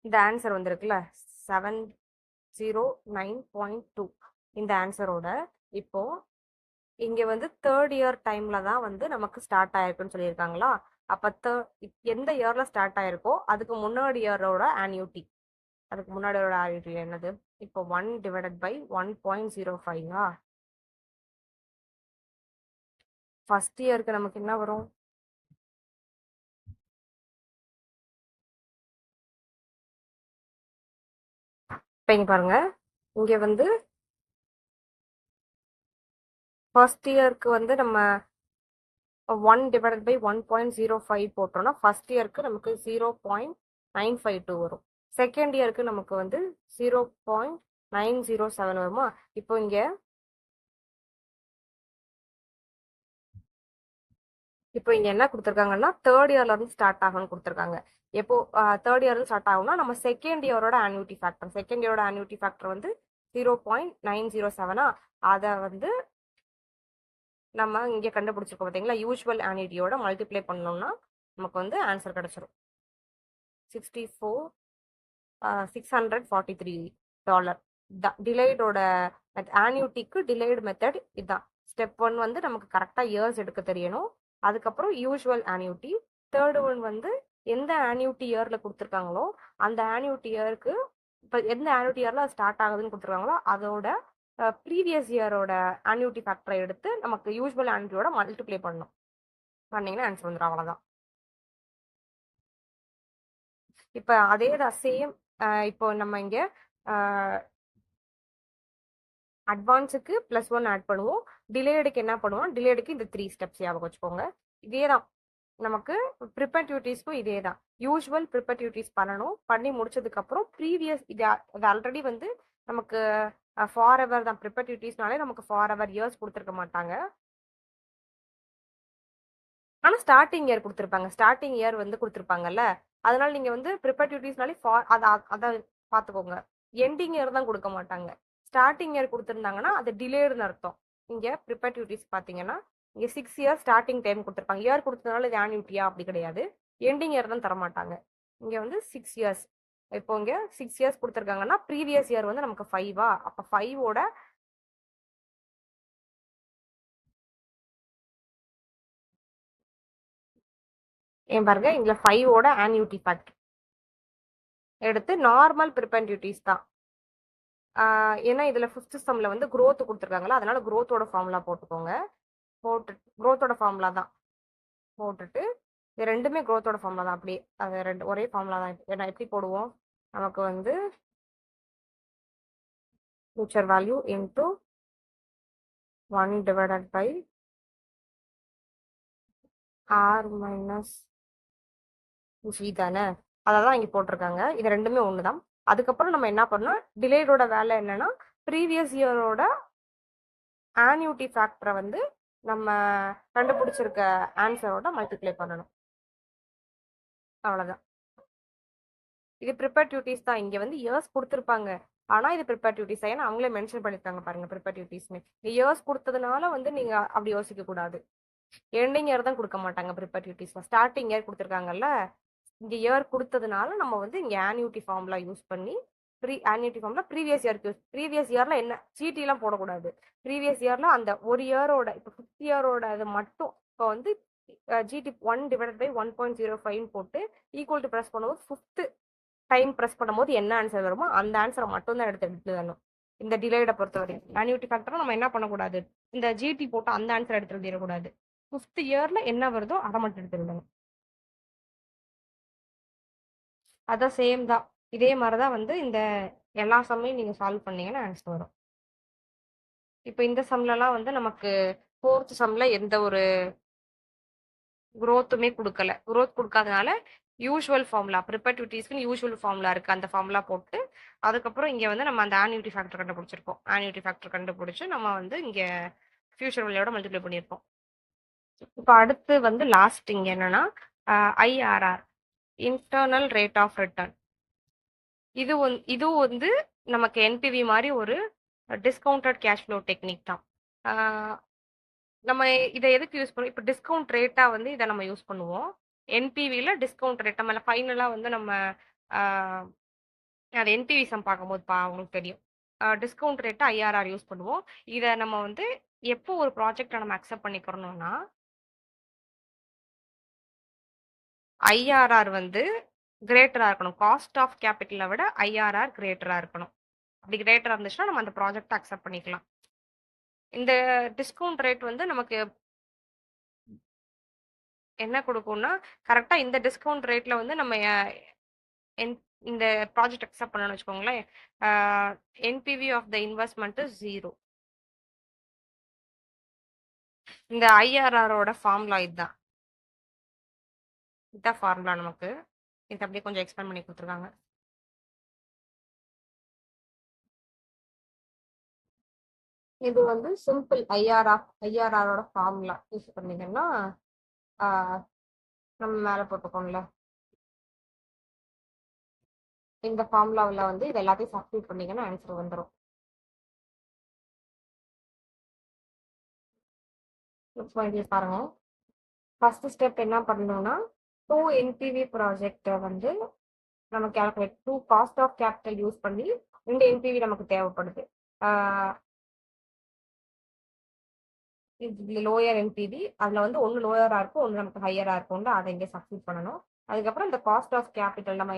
இந்த ஆன்சர் வந்துருக்குல்ல 709.2 இந்த ஆன்சரோட இப்போ இங்க வந்து 3rd இயர் டைம்ல தான் வந்து நமக்கு ஸ்டார்ட் ஆயிருக்குன்னு சொல்லியிருக்காங்களா. அப்ப எந்த இயர்ல ஸ்டார்ட் ஆயிருக்கோ அதுக்கு முன்னாடி இயரோட ஆன்யூட்டி, என்னது, இப்போ 1/1.05 ஃபர்ஸ்ட் இயருக்கு நமக்கு என்ன வரும், இப்போ இங்க பாருங்க, இங்க வந்து ஃபர்ஸ்ட் இயருக்கு வந்து நம்ம 1/1.05 போட்டோம்னா ஃபர்ஸ்ட் இயருக்கு நமக்கு 0.952 வரும். செகண்ட் இயருக்கு நமக்கு வந்து 0.907 வருமா. இப்போ இங்க என்ன கொடுத்துருக்காங்கன்னா 3rd இயர்ல இருந்து ஸ்டார்ட் ஆகும்னு கொடுத்துருக்காங்க. எப்போ 3rd இயர்ல ஸ்டார்ட் ஆகும்னா நம்ம செகண்ட் இயரோட ஆன்யூட்டி ஃபேக்டர் வந்து 0.907 அதை வந்து நம்ம இங்க கண்டுபிடிச்சிருக்கோம் பார்த்தீங்களா. யூஷுவல் ஆன்யூட்டியோட மல்டிப்ளை பண்ணோம்னா நமக்கு வந்து ஆன்சர் கிடைச்சிரும். $643. டிலேடோட ஆன்யூட்டிக்கு டிலேடு மெத்தட் இதுதான். ஸ்டெப் 1 வந்து நமக்கு கரெக்டாக இயர்ஸ் எடுக்க தெரியணும். அதுக்கப்புறம் யூஷுவல் ஆன்யூட்டி. 3rd ஒன் வந்து எந்த ஆன்யூட்டி இயர்ல கொடுத்துருக்காங்களோ அந்த ஆன்யூட்டி இயருக்கு, இப்போ எந்த ஆன்யூட்டி இயர்ல ஸ்டார்ட் ஆகுதுன்னு கொடுத்துருக்காங்களோ அதோட ப்ரீவியஸ் இயரோட ஆன்யூட்டி ஃபேக்டரை எடுத்து நமக்கு யூஷுவல் ஆன்யூட்டியோட மல்டிப்ளை பண்ணணும். பண்ணீங்கன்னா ஆன்சர் வந்துடும். அவ்வளோதான். இப்போ அதே தான் சேம். இப்போ நம்ம இங்கே அட்வான்ஸுக்கு +1 ஆட் பண்ணுவோம். டிலேடுக்கு என்ன பண்ணுவோம், டிலேடுக்கு இந்த 3 ஸ்டெப்ஸ் ஞாபகம் வச்சுக்கோங்க. இதே தான் நமக்கு ப்ரிப்பேர் டியூட்டிஸ்க்கும் இதே தான். யூஷுவல் ப்ரிப்பேர் டியூட்டிஸ் பண்ணணும். பண்ணி முடிச்சதுக்கப்புறம் ப்ரீவியஸ் இது ஆல்ரெடி வந்து நமக்கு ஃபார் எவர் தான். ப்ரிப்பேர் டியூட்டிஸ்னாலே நமக்கு ஃபார் எவர் இயர்ஸ் கொடுத்துருக்க மாட்டாங்க. ஆனால் ஸ்டார்டிங் இயர் கொடுத்துருப்பாங்க. ஸ்டார்டிங் இயர் வந்து கொடுத்துருப்பாங்கல்ல, அதனால நீங்கள் வந்து ப்ரிப்பேர் டியூட்டிஸ்னாலே அதை பார்த்துக்கோங்க. எண்டிங் இயர் தான் கொடுக்க மாட்டாங்க. ஸ்டார்டிங் இயர் கொடுத்துருந்தாங்கன்னா அது டிலேடுன்னு அர்த்தம். இங்கே ப்ரிப்பேர் டியூட்டிஸ் பார்த்தீங்கன்னா இங்கே 6 இயர்ஸ் ஸ்டார்டிங் டைம் கொடுத்துருப்பாங்க. இயர் கொடுத்ததுனால இது ஆன்யூட்டியா அப்படி கிடையாது. எண்டிங் இயர் தான் தரமாட்டாங்க. இங்கே வந்து 6 இயர்ஸ். இப்போ இங்கே 6 இயர்ஸ் கொடுத்துருக்காங்கன்னா ப்ரீவியஸ் இயர் வந்து நமக்கு 5 அப்போ 5ஓட பாருங்க இங்க 5ஓட ஆன்யூட்டி ஃபேக்டர் எடுத்து நார்மல் ப்ரிப்பேர் டியூட்டிஸ் தான். ஏன்னா இதுல 5th சம்ல வந்து growth கொடுத்துருக்காங்களா, அதனால growthோட ஃபார்முலா போட்டுக்கோங்க. growthோட ஃபார்முலா தான் போட்டுட்டு, இது ரெண்டுமே growthோட ஃபார்முலா தான். அப்படியே அது ஒரே ஃபார்முலா தான். ஏன்னா எப்படி போடுவோம், நமக்கு வந்து future value into 1/r - g தானே, அதான் இங்க போட்டிருக்காங்க. இது ரெண்டுமே ஒண்ணுதான். அதுக்கப்புறம் நம்ம என்ன பண்ணோம், டிலேடோட வேலை என்னன்னா ப்ரீவியஸ் இயரோட ஆன்யூட்டி ஃபேக்டரை வந்து நம்ம கண்டுபிடிச்சிருக்க ஆன்சரோட மல்டிப்ளை பண்ணணும். அவ்வளவுதான். இது ப்ரிப்பேர் டியூட்டிஸ் தான். இங்க வந்து இயர்ஸ் கொடுத்துருப்பாங்க, ஆனா இது ப்ரிப்பேர் டியூட்டிஸ் தான். ஏன்னா அவங்களே மென்ஷன் பண்ணிருக்காங்க பாருங்க ப்ரிப்பேர் டியூட்டிஸ்னு. இயர்ஸ் கொடுத்ததுனால வந்து நீங்க அப்படி யோசிக்க கூடாது. எண்டிங் இயர் தான் கொடுக்க மாட்டாங்க ப்ரிப்பேர் டியூட்டிஸ்ல. ஸ்டார்டிங் இயர் கொடுத்துருக்காங்கல்ல, இங்க இயர் கொடுத்ததுனால நம்ம வந்து இங்க ஆன்யூட்டி ஃபார்முலா யூஸ் பண்ணி ஆன்யூட்டி ஃபார்முலா ப்ரீவியஸ் இயர்க்கு ப்ரீவியஸ் இயர்ல என்ன சீட்டி எல்லாம் போடக்கூடாது. ப்ரீவியஸ் இயர்ல அந்த ஒரு இயரோட இப்போ இயரோட அது மட்டும் இப்போ வந்து ஜிடி 1/1.05 போட்டு ஈக்குவல் டு ப்ரெஸ் பண்ணும்போது 5th டைம் ப்ரெஸ் பண்ணும்போது என்ன ஆன்சர் வருமோ அந்த ஆன்சரை மட்டும் தான் எடுத்து வரணும். இந்த டிலேட பொறுத்த வரைக்கும் ஆன்யூட்டி ஃபேக்டரை நம்ம என்ன பண்ணக்கூடாது, இந்த ஜிடி போட்டு அந்த ஆன்சர் எடுத்து எழுதிடக்கூடாது. 5th இயர்ல என்ன வருதோ அதை மட்டும் எடுத்து எழுதணும். அதான் சேம் தான். இதே மாதிரி தான் வந்து இந்த எல்லா சம்மையும் நீங்க சால்வ் பண்ணீங்கன்னா ஆன்சர் வரும். இப்போ இந்த சம்லலாம் வந்து நமக்கு 4th சம்ல எந்த ஒரு growthமே கொடுக்கல. growth கொடுக்காதனால யூஷுவல் ஃபார்முலா ப்ரிப்பர்டிவிட்டிஸ்க்கு யூஷுவல் ஃபார்முலா இருக்கு. அந்த ஃபார்முலா போட்டு அதுக்கப்புறம் இங்க வந்து நம்ம அந்த ஆன்யூட்டி ஃபேக்டர் கண்டுபிடிச்சிருக்கோம். ஆன்யூட்டி ஃபேக்டர் கண்டுபிடிச்சு நம்ம வந்து இங்க ஃபியூச்சர் வேல்யூட மல்டிப்ளை பண்ணியிருப்போம். இப்போ அடுத்து வந்து லாஸ்ட் இங்க என்னன்னா IRR internal rate of return. இதுவும் வந்து நமக்கு என்பிவி மாதிரி ஒரு டிஸ்கவுண்டட் கேஷ் ஃப்ளோ டெக்னிக் தான். நம்ம இதை எதுக்கு யூஸ் பண்ணுவோம், இப்போ டிஸ்கவுண்ட் ரேட்டா வந்து இதை நம்ம யூஸ் பண்ணுவோம். என்பிவில டிஸ்கவுண்ட் ரேட் நம்ம ஃபைனலாக வந்து நம்ம அது என்பிவி சம் பார்க்கும்போது உங்களுக்கு தெரியும். டிஸ்கவுண்ட் ரேட்டை ஐஆர்ஆர் யூஸ் பண்ணுவோம். இதை நம்ம வந்து எப்போ ஒரு ப்ராஜெக்டை நம்ம அக்செப்ட் பண்ணிக்கிறோம்னா ஐஆர்ஆர் வந்து கிரேட்டரா இருக்கணும். காஸ்ட் ஆஃப் கேபிட்டலை விட ஐஆர்ஆர் கிரேட்டரா இருக்கணும். அப்படி கிரேட்டரா இருந்துச்சுன்னா நம்ம அந்த ப்ராஜெக்டை அக்செப்ட் பண்ணிக்கலாம். இந்த டிஸ்கவுண்ட் ரேட் வந்து நமக்கு என்ன கொடுக்கும்னா கரெக்டா இந்த டிஸ்கவுண்ட் ரேட்ல வந்து நம்ம இந்த ப்ராஜெக்ட் அக்செப்ட் பண்ணணும்னு வச்சுக்கோங்களேன். NPV of the investment 0. இந்த ஐஆர்ஆரோட ஃபார்முலா இதுதான். இதுதான் ஃபார்முலா நமக்கு. இது அப்படியே கொஞ்சம் எக்ஸ்பிளைன் பண்ணி கொடுத்துருக்காங்க. இது வந்து சிம்பிள் ஐஆர்ஆரோட ஃபார்முலா யூஸ் பண்ணீங்கன்னா நம்ம மேலே போட்டுக்கோங்கள இந்த ஃபார்முலாவில் வந்து இது எல்லாத்தையும் சப்ஸ்டியூட் பண்ணீங்கன்னா ஆன்சர் வந்துடும். பாருங்க, ஃபர்ஸ்ட் ஸ்டெப் என்ன பண்ணணும்னா 2 என்பிவி ப்ராஜெக்டை வந்து நம்ம calculate 2 cost of capital use பண்ணி 2 என்பிவி நமக்கு தேவைப்படுது. லோயர் என்பிவி அதில் வந்து ஒன்று லோயராக இருக்கும், ஒன்று நமக்கு ஹையராக இருக்கும்ல, அதை இங்கே சப்ஸ்டியூட் பண்ணணும். அதுக்கப்புறம் இந்த காஸ்ட் ஆஃப் கேபிட்டல் நம்ம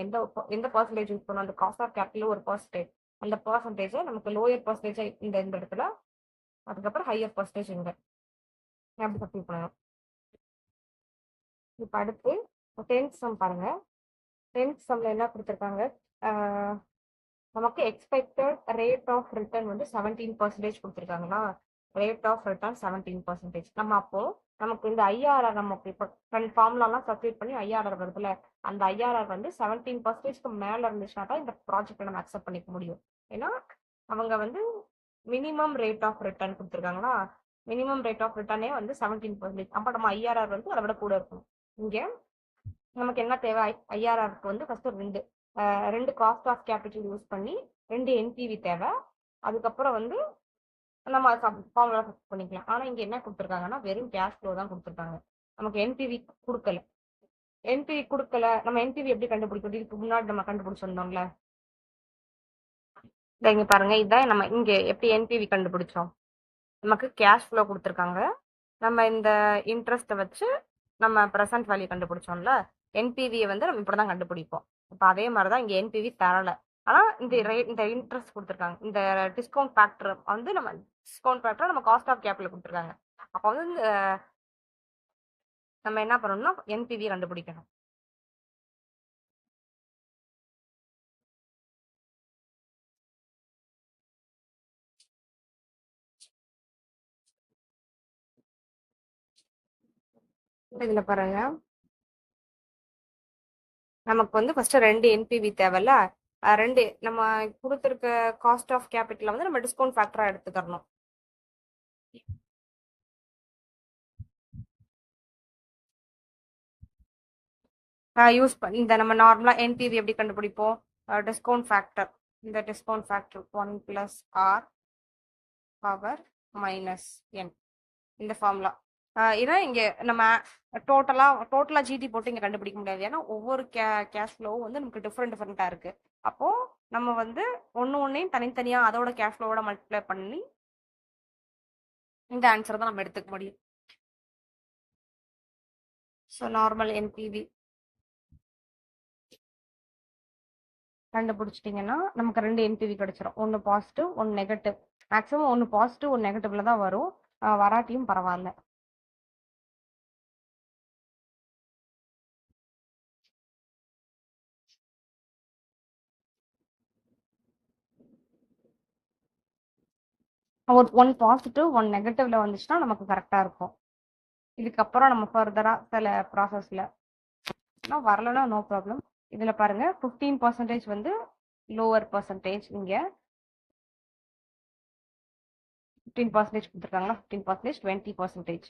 எந்த பர்சன்டேஜ் யூஸ் பண்ணணும், அந்த காஸ்ட் ஆஃப் கேபிட்டல் ஒரு பர்சன்டேஜ், அந்த பர்சன்டேஜை நமக்கு லோயர் பர்சன்டேஜ் இந்த இடத்துல, அதுக்கப்புறம் ஹையர் பர்சன்டேஜ் இங்க அப்படி சப்ஸ்டியூட் பண்ணணும். இப்போ அடுத்து 10th சம் பாருங்க. 10th சம்ல என்ன கொடுத்துருக்காங்க, நமக்கு எக்ஸ்பெக்டட் ரேட் ஆஃப் ரிட்டர்ன் வந்து 17% கொடுத்துருக்காங்களா. Rate of return 17%. நம்ம அப்போ நமக்கு இந்த ஐஆர்ஆர் நம்ம இப்போ ஃபார்முலாலாம் சப்ஸ்டியூட் பண்ணி ஐஆர்ஆர் வருதுல, அந்த ஐஆர்ஆர் வந்து 17%க்கு மேல இருந்துச்சுன்னா தான் இந்த ப்ராஜெக்டை நம்ம அக்செப்ட் பண்ணிக்க முடியும். ஏன்னா அவங்க வந்து மினிமம் ரேட் ஆஃப் ரிட்டர்ன் கொடுத்துருக்காங்களா. மினிமம் ரேட் ஆஃப் ரிட்டர்னே வந்து 17%. அப்போ நம்ம ஐஆர்ஆர் வந்து அதை விட கூட இருக்கும். இங்க நமக்கு என்ன தேவை, ஐஆர்ஆருக்கு வந்து ஃபர்ஸ்ட் ரெண்டு காஸ்ட் ஆஃப் கேபிட்டல் யூஸ் பண்ணி 2 என்பிவி தேவை. அதுக்கப்புறம் வந்து நம்ம ஃபார்முலா ஃபிக்ஸ் பண்ணிக்கலாம். ஆனா இங்க என்ன கொடுத்துருக்காங்கன்னா வெறும் கேஷ் ஃப்ளோ தான் கொடுத்துருக்காங்க, நமக்கு என்பிவி கொடுக்கல. என்பிவி கொடுக்கல, நம்ம என்பிவி எப்படி கண்டுபிடிக்கிறது, இதுக்கு முன்னாடி நம்ம கண்டுபிடிச்சிருந்தோம்ல. இங்க பாருங்க, இதான் நம்ம இங்க எப்படி என்பிவி கண்டுபிடிச்சோம். நமக்கு கேஷ் ஃப்ளோ கொடுத்துருக்காங்க, நம்ம இந்த இன்ட்ரெஸ்ட்டை வச்சு நம்ம ப்ரெசன்ட் வேல்யூ கண்டுபிடிச்சோம்ல. என்பிவியை வந்து நம்ம இப்படிதான் கண்டுபிடிப்போம். இப்போ அதே மாதிரிதான் இங்க என்பிவி தரல, ஆனா இந்த இன்ட்ரெஸ்ட் கொடுத்துருக்காங்க. இந்த டிஸ்கவுண்ட் ஃபேக்டர் வந்து நம்ம காஸ்ட் ஆஃப் கேபிட்டல் கொடுத்துருக்காங்க. அப்போ வந்து நம்ம என்ன பண்ணணும்னா என்பிவி கண்டுபிடிக்கணும். இதுல பாருங்க, நமக்கு வந்து ஃபர்ஸ்ட் 2 என்பிவி தேவையில்ல. நம்ம கொடுத்துருக்க காஸ்ட் ஆஃப் கேபிட்டல் வந்து நம்ம டிஸ்கவுண்ட் ஃபேக்டரா எடுத்துக்கணும். யூஸ் பண்ணி இந்த நம்ம நார்மலா என்பிவி எப்படி கண்டுபிடிப்போம், டிஸ்கவுண்ட் ஃபேக்டர், இந்த discount factor 1 + r power -n, இந்த ஃபார்முலா. இதான் இங்க நம்ம டோட்டலா ஜிடி போட்டு இங்க கண்டுபிடிக்க முடியாது. ஏன்னா ஒவ்வொரு கேஷ் ஃப்ளோவும் வந்து நமக்கு டிஃப்ரெண்டா இருக்கு. அப்போ நம்ம வந்து ஒன்னையும் தனித்தனியா அதோட கேஷ் ஃப்ளோவோட மல்டிப்ளை பண்ணி இந்த ஆன்சர் தான் நம்ம எடுத்துக்க முடியும். ஸோ நார்மல் என்பிவி கண்டுபிடிச்சிட்டிங்கன்னா நமக்கு 2 என்பிவி கிடைச்சிரும். ஒன்று பாசிட்டிவ், ஒன்று நெகட்டிவ். மேக்ஸிமம் ஒன்று பாசிட்டிவ், ஒன்று நெகட்டிவ்ல தான் வரும். வராட்டியும் பரவாயில்ல. ஒன் பாசிட்டிவ், ஒன் நெகட்டிவ்ல வந்துச்சுன்னா நமக்கு கரெக்டாக இருக்கும். இதுக்கப்புறம் நம்ம ஃபர்தராக சில ப்ராசஸில் வரலன்னா நோ ப்ராப்ளம். இதில் பாருங்க 15% வந்து லோவர் பர்சன்டேஜ். இங்கே 15% கொடுத்துருக்காங்களா? 15%, 20%.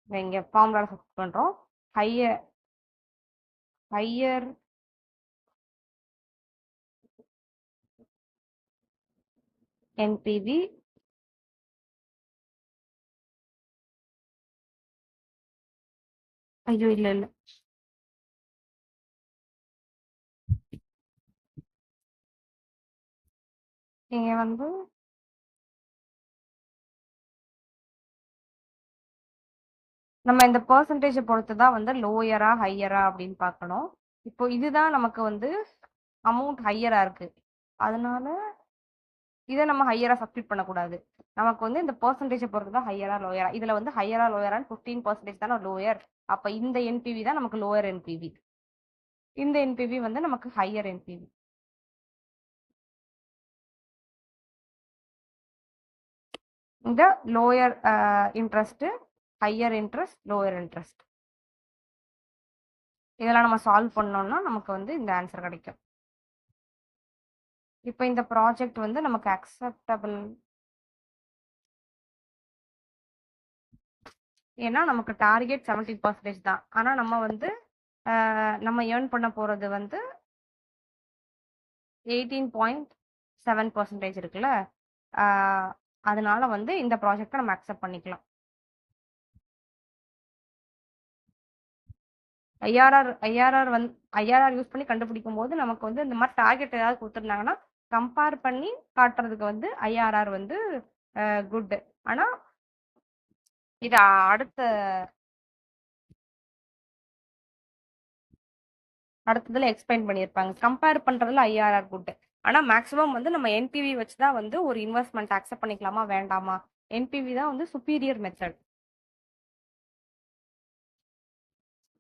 இங்கே ஃபார்முலா செட் பண்ணுறோம். ஹையர் ஹையர் என்பிவி ஐயோ இல்லை இல்லை இங்கே வந்து நம்ம இந்த பெர்சன்டேஜை பொறுத்து தான் வந்து லோயரா ஹையரா அப்படின்னு பார்க்கணும். இப்போ இதுதான் நமக்கு வந்து அமௌண்ட் ஹையரா இருக்கு, அதனால இதை நம்ம ஹையரா சப்ஸ்டிட் பண்ணக்கூடாது. நமக்கு வந்து இந்த பெர்சன்டேஜை பொறுத்து தான் ஹையரா லோயரா. இதுல வந்து ஹையரா லோயரான்னு 15% தானே லோயர். அப்ப இந்த என்பிவி தான் நமக்கு லோயர் என்பிவி, இந்த என்பிவி வந்து நமக்கு ஹையர் என்பிவி. இந்த lower interest, higher interest, lower interest, இதெல்லாம் நம்ம சால்வ் பண்ணோம்னா நமக்கு வந்து இந்த ஆன்சர் கிடைக்கும். இப்போ இந்த ப்ராஜெக்ட் வந்து நமக்கு அக்செப்டபிள், ஏன்னா நமக்கு டார்கெட் 17% தான். ஆனால் நம்ம வந்து நம்ம ஏர்ன் பண்ண போகிறது வந்து 18.7% இருக்குல்ல. அதனால வந்து இந்த ப்ராஜெக்டை நம்ம அக்செப்ட் பண்ணிக்கலாம். ஐஆர்ஆர் யூஸ் பண்ணி கண்டுபிடிக்கும் போது நமக்கு வந்து இந்த மாதிரி டார்கெட் ஏதாவது கொடுத்துருந்தாங்கன்னா கம்பேர் பண்ணி காட்டுறதுக்கு வந்து ஐஆர்ஆர் வந்து குட். ஆனால் இது அடுத்ததுல எக்ஸ்பிளைன் பண்ணியிருப்பாங்க. கம்பேர் பண்றதுல ஐஆர்ஆர் குட். ஆனால் மேக்ஸிமம் வந்து நம்ம என்பிவி வச்சு தான் வந்து ஒரு இன்வெஸ்ட்மெண்ட் அக்செப்ட் பண்ணிக்கலாமா வேண்டாமா. என்பிவி தான் வந்து சுப்பீரியர் மெத்தட்.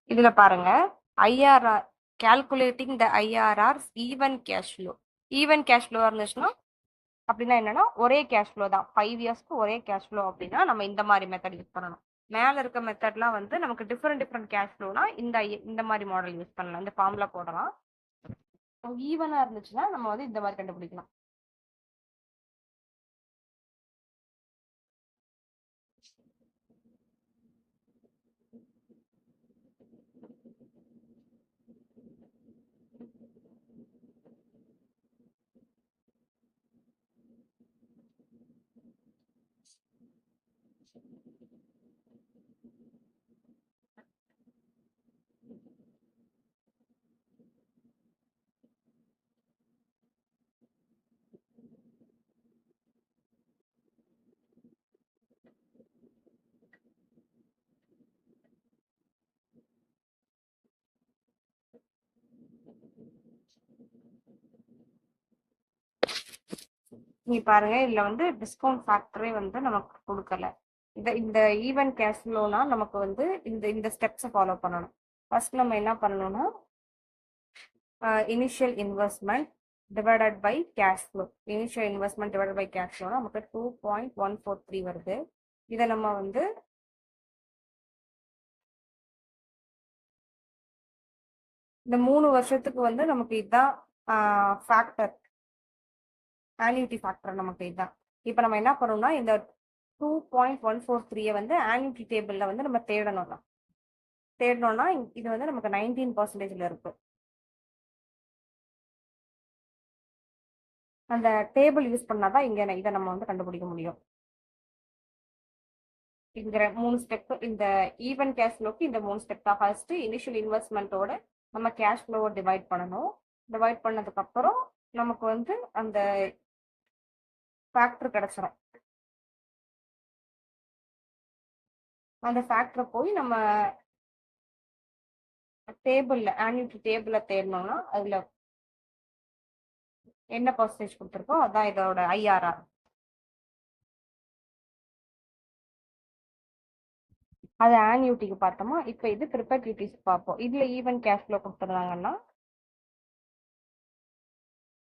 இதுல பாருங்க, ஐஆர்ஆர் கால்குலேட்டிங் த IRR even cash flow. Even cash flow இருந்துச்சுன்னா அப்படின்னா என்னன்னா ஒரே கேஷ் ஃப்ளோ தான், 5 இயர்ஸ்க்கு ஒரே கேஷ் ஃப்ளோ. அப்படின்னா நம்ம இந்த மாதிரி மெத்தட் யூஸ் பண்ணணும். மேல இருக்க மெத்தட்லாம் வந்து நமக்கு டிஃப்ரெண்ட் கேஷ் ஃப்ளோனா இந்த மாதிரி மாடல் யூஸ் பண்ணலாம், இந்த ஃபார்முலா போடலாம். ஈவனா இருந்துச்சுன்னா நம்ம வந்து இந்த மாதிரி கண்டுபிடிக்கலாம். நீ பாருங்க, இதுல வந்து டிஸ்கவுண்ட் ஃபேக்டரே வந்து நமக்கு கொடுக்கல. இந்த ஈவன் கேஷ் ஃப்ளோனா நமக்கு வந்து இந்த ஸ்டெப்ஸை ஃபாலோ பண்ணணும். ஃபர்ஸ்ட் நம்ம என்ன பண்ணணும்னா initial investment divided by cash flow. Initial investment divided by cash ஃப்ளோனா நமக்கு 2.143 வருது. இதை நம்ம வந்து இந்த 3 வருஷத்துக்கு வந்து நமக்கு இதுதான் ஃபேக்டர், ஆன்யூட்டி ஃபேக்டர் நமக்கு இதுதான். இப்போ நம்ம என்ன பண்ணணும்னா இந்த 2.143 வந்து ஆன்யூட்டி டேபிளில் வந்து நம்ம தேடணும்னா இது வந்து நமக்கு 19%ல இருக்கு. அந்த டேபிள் யூஸ் பண்ணாதான் இதை நம்ம வந்து கண்டுபிடிக்க முடியும். இங்க 3 ஸ்டெப், இந்த ஈவன் கேஷ் ஃப்ளோக்கு இந்த 3 ஸ்டெப் தான். ஃபர்ஸ்ட் இனிஷியல் இன்வெஸ்ட்மெண்ட்டோட நம்ம கேஷ் ஃப்ளோவை டிவைட் பண்ணணும். டிவைட் பண்ணதுக்கு அப்புறம் நமக்கு வந்து அந்த ஃபேக்டர் கிடைச்சிடும். அந்த ஃபேக்டரை போய் நம்ம டேபிள்ல ஆன்யூட்டி டேபிள்ல தேடணும்னா அதுல என்ன பர்சன்டேஜ் கொடுத்துருக்கோ அதான் இதோட ஐஆர்ஆர். அது ஆன்யூட்டிக்கு பார்த்தோமா. இப்போ இது ப்ரிப்பேர்டியூட்டிஸ் பார்ப்போம். இதுல ஈவன் கேஷ் ஃப்ளோ கொடுத்துருந்தாங்கன்னா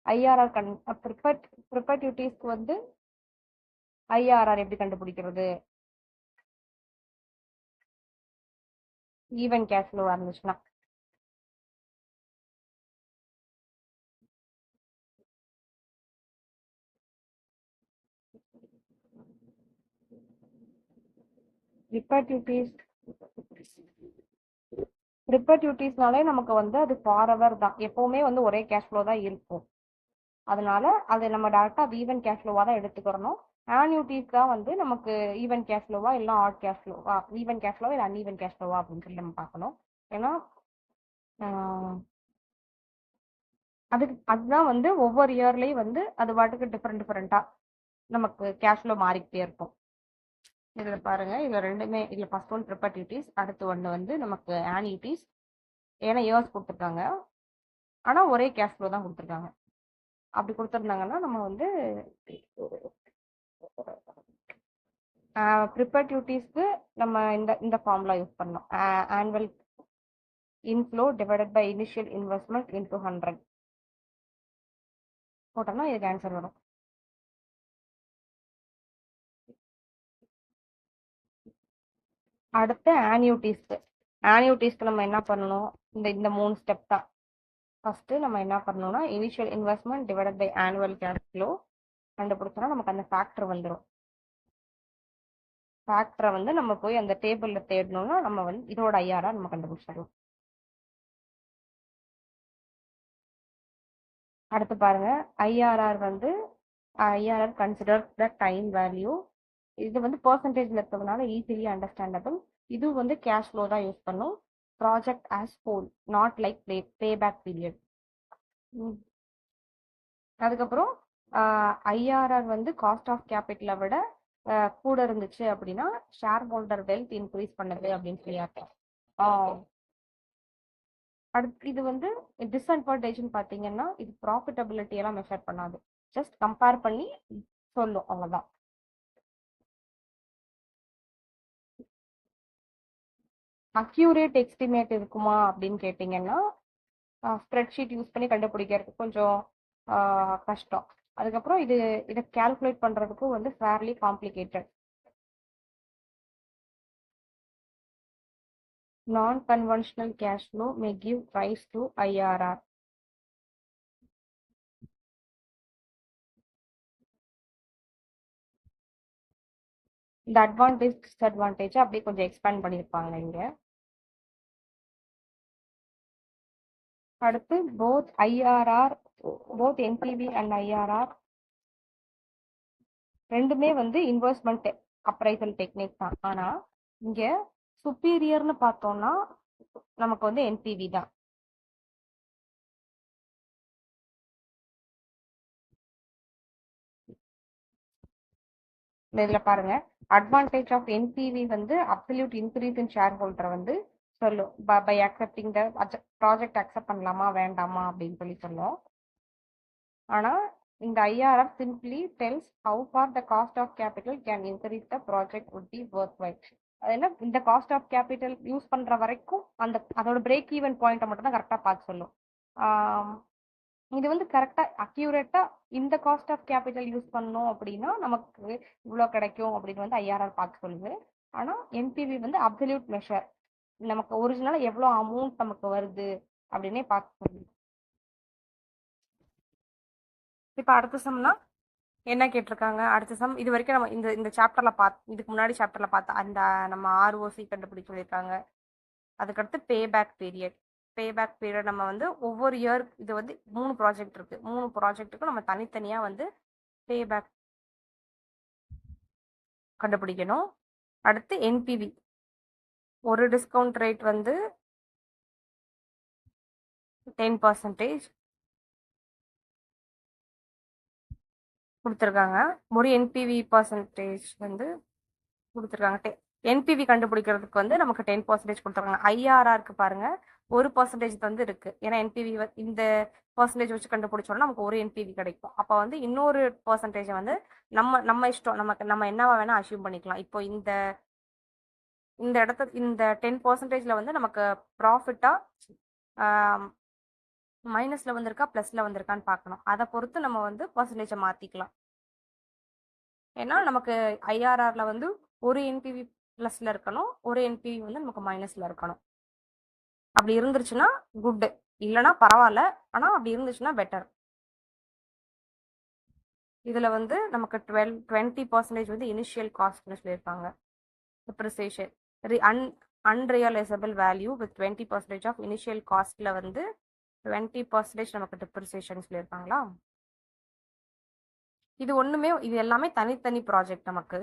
ஐஆர்ஆர் ப்ரிப்பேர்டியூட்டிஸ்க்கு வந்து ஐஆர்ஆர் எப்படி கண்டுபிடிக்கிறது? ஈவன் கேஷ் ஃப்ளோ இருந்துச்சுன்னா ப்ரிப்பேர்டியூட்டிஸ்னாலே நமக்கு வந்து அது ஃபார்எவர் தான், எப்பவுமே வந்து ஒரே கேஷ் ஃப்ளோ தான் இருக்கும். அதனால அது நம்ம டேரக்டா அது ஈவன் கேஷ் ஃப்ளோவா தான் எடுத்துக்கிறணும். ஆன்யூட்டிஸ் தான் வந்து நமக்கு ஈவன் கேஷ் ஃப்ளோவா இல்லை ஆட் கேஷ் ஃப்ளோவா, ஈவன் கேஷ் ஃப்ளோவா இல்லை அன்ஈவன் கேஷ் ஃப்ளோவா அப்படின்னு சொல்லி நம்ம பார்க்கணும். ஏன்னா அதுதான் வந்து ஒவ்வொரு இயர்லயும் வந்து அது பாட்டுக்கு டிஃப்ரெண்டா நமக்கு கேஷ் ஃப்ளோ மாறிக்கிட்டே இருக்கும். இதுல பாருங்க, இதுல ரெண்டுமே, இதுல ஃபர்ஸ்ட் ஒன் ப்ரிப்பேர்டியூட்டிஸ், அடுத்து ஒன்று வந்து நமக்கு ஆன்யூட்டிஸ். ஏன்னா இயர்ஸ் கொடுத்துருக்காங்க, ஆனா ஒரே கேஷ் ஃப்ளோ தான் கொடுத்துருக்காங்க. அப்படி கொடுத்துருந்தாங்கன்னா நம்ம வந்து ப்ரிப்பேர்டியூட்டிஸ்க்கு நம்ம இந்த ஃபார்முலா யூஸ் பண்ணோம். Annual inflow divided by initial investment into 100 போட்டோம்னா இதுக்கு ஆன்சர் வரும். அடுத்து ஆன்யூட்டிஸ்க்கு நம்ம என்ன பண்ணணும்? இந்த 3 ஸ்டெப் தான். ஃபர்ஸ்ட் நம்ம என்ன பண்ணணும்னா initial investment divided by annual cash flow கண்டுபிடிச்சோம்னா நமக்கு அந்த ஃபேக்டர் வந்துடும். ஃபேக்டரை வந்து நம்ம போய் அந்த டேபிள்ல தேடணும்னா நம்ம வந்து இதோட ஐஆர்ஆர் நம்ம கண்டுபிடிச்சிடலாம். அடுத்து பாருங்க, ஐஆர்ஆர் வந்து IRR consider the time value. இது வந்து பர்சன்டேஜ்ல இருக்கிறதுனால ஈஸிலி அண்டர்ஸ்டாண்டபிள். இது வந்து கேஷ் ஃப்ளோ தான் யூஸ் பண்ணும். Project as whole, not like பேபேக் period. அதுக்கப்புறம் ஐஆர்ஆர் வந்து காஸ்ட் ஆஃப் கேபிட்டலை விட கூட இருந்துச்சு அப்படின்னா ஷேர் ஹோல்டர் வெல்த் இன்க்ரீஸ் பண்ணுது அப்படின்னு சொல்லியாட்டேன். அடுத்து இது வந்து டிஸ்அட்வான்டேஜ்னு பார்த்தீங்கன்னா இது ப்ராஃபிட்டபிலிட்டி எல்லாம் மெஷர் பண்ணாது, ஜஸ்ட் கம்பேர் பண்ணி சொல்லும், அவ்வளோதான். அக்யூரேட் எஸ்டிமேட் இருக்குமா அப்படின்னு கேட்டிங்கன்னா ஸ்ப்ரெட்ஷீட் யூஸ் பண்ணி கண்டுபிடிக்கிறதுக்கு கொஞ்சம் கஷ்டம். அதுக்கப்புறம் இதை கால்குலேட் பண்ணுறதுக்கும் வந்து fairly complicated. Non-conventional cash flow may give rise to IRR. இந்த அட்வான்டேஜ் டிஸ்அட்வான்டேஜ் அப்படியே கொஞ்சம் எக்ஸ்பேண்ட் பண்ணியிருப்பாங்க இங்க. அடுத்து போத் என்பிவி அண்ட் ஐஆர்ஆர் ரெண்டுமே வந்து இன்வெஸ்ட்மெண்ட் அப்ரைசல் டெக்னிக் தான். ஆனா இங்க சுப்பீரியர்னு பார்த்தோம்னா நமக்கு வந்து என்பிவி தான். இதுல பாருங்க, அட்வான்டேஜ் ஆஃப் என்பிவி வந்து absolute increase in share holder வந்து சொல்லும். By accepting the project accept பண்ணலாமா வேண்டாமா அப்படின்னு சொல்லி சொல்லும். ஆனா இந்த IRR simply tells how far the cost of capital can increase the project would be worth while. அது என்ன, இந்த காஸ்ட் ஆஃப் கேபிட்டல் யூஸ் பண்ற வரைக்கும் அதோட பிரேக் ஈவன் பாயிண்ட்டை மட்டும் தான் கரெக்டா பார்த்து சொல்லும். இது வந்து கரெக்டா அக்யூரேட்டா இந்த காஸ்ட் ஆஃப் கேபிட்டல் யூஸ் பண்ணோம் அப்படின்னா நமக்கு இவ்வளோ கிடைக்கும் அப்படின்னு வந்து ஐஆர்ஆர் பார்த்து சொல்லுது. ஆனா என்பிவி வந்து அப்சல்யூட் மெஷர், நமக்கு ஒரிஜினலா எவ்வளோ அமௌண்ட் நமக்கு வருது அப்படின்னே பார்த்து சொல்லுது. இப்போ அடுத்த சம்னா என்ன கேட்டிருக்காங்க? அடுத்த சம் இது வரைக்கும் நம்ம இந்த சாப்டர்ல இதுக்கு முன்னாடி சாப்டர்ல பார்த்தா அந்த நம்ம ஆர்ஓசி கண்டுபிடிக்க சொல்லியிருக்காங்க. அதுக்கடுத்து பேபேக் பீரியட் நம்ம வந்து ஒவ்வொரு இயர் இது வந்து 3 ப்ராஜெக்ட் இருக்கு. 3 ப்ராஜெக்ட்டுக்கும் நம்ம தனித்தனியா வந்து பேபேக் கண்டுபிடிக்கணும். அடுத்து என்பிவி, ஒரு டிஸ்கவுண்ட் ரேட் வந்து 10% கொடுத்துருக்காங்க. ஒரு என்பிவி பர்சன்டேஜ் வந்து கொடுத்துருக்காங்க. என்பிவி கண்டுபிடிக்கிறதுக்கு வந்து நமக்கு 10% கொடுத்துருக்காங்க. ஐஆர்ஆருக்கு பாருங்க, 1% வந்து இருக்கு. ஏன்னா என்பிவி இந்த பெர்சன்டேஜ் வச்சு கண்டுபிடிச்சோம்னா நமக்கு ஒரு என்பிவி கிடைக்கும். அப்போ வந்து இன்னொரு பெர்சன்டேஜ் வந்து நம்ம நம்ம இஷ்டம், நம்ம என்னவா வேணா அசியூம் பண்ணிக்கலாம். இப்போ இந்த இடத்துல இந்த 10%ல வந்து நமக்கு ப்ராஃபிட்டா மைனஸ்ல வந்திருக்கா பிளஸ்ல வந்திருக்கான்னு பார்க்கணும். அதை பொறுத்து நம்ம வந்து பெர்சன்டேஜை மாத்திக்கலாம். ஏன்னா நமக்கு ஐஆர்ஆர்ல வந்து ஒரு என்பிவி பிளஸ்ல இருக்கணும், ஒரு என்பிவி வந்து நமக்கு மைனஸ்ல இருக்கணும். அப்படி இருந்துருச்சுன்னா குட், இல்லைன்னா பரவாயில்ல, ஆனா அப்படி இருந்துச்சுன்னா பெட்டர். இதுல வந்து நமக்கு 20% வந்து இனிஷியல் காஸ்ட்னு சொல்லியிருக்காங்க. Depreciation unrealisable value with 20% of initial காஸ்ட்ல வந்து 20% நமக்கு டிப்ரிசியேஷன் சொல்லியிருக்காங்களா. இது எல்லாமே தனித்தனி ப்ராஜெக்ட் நமக்கு.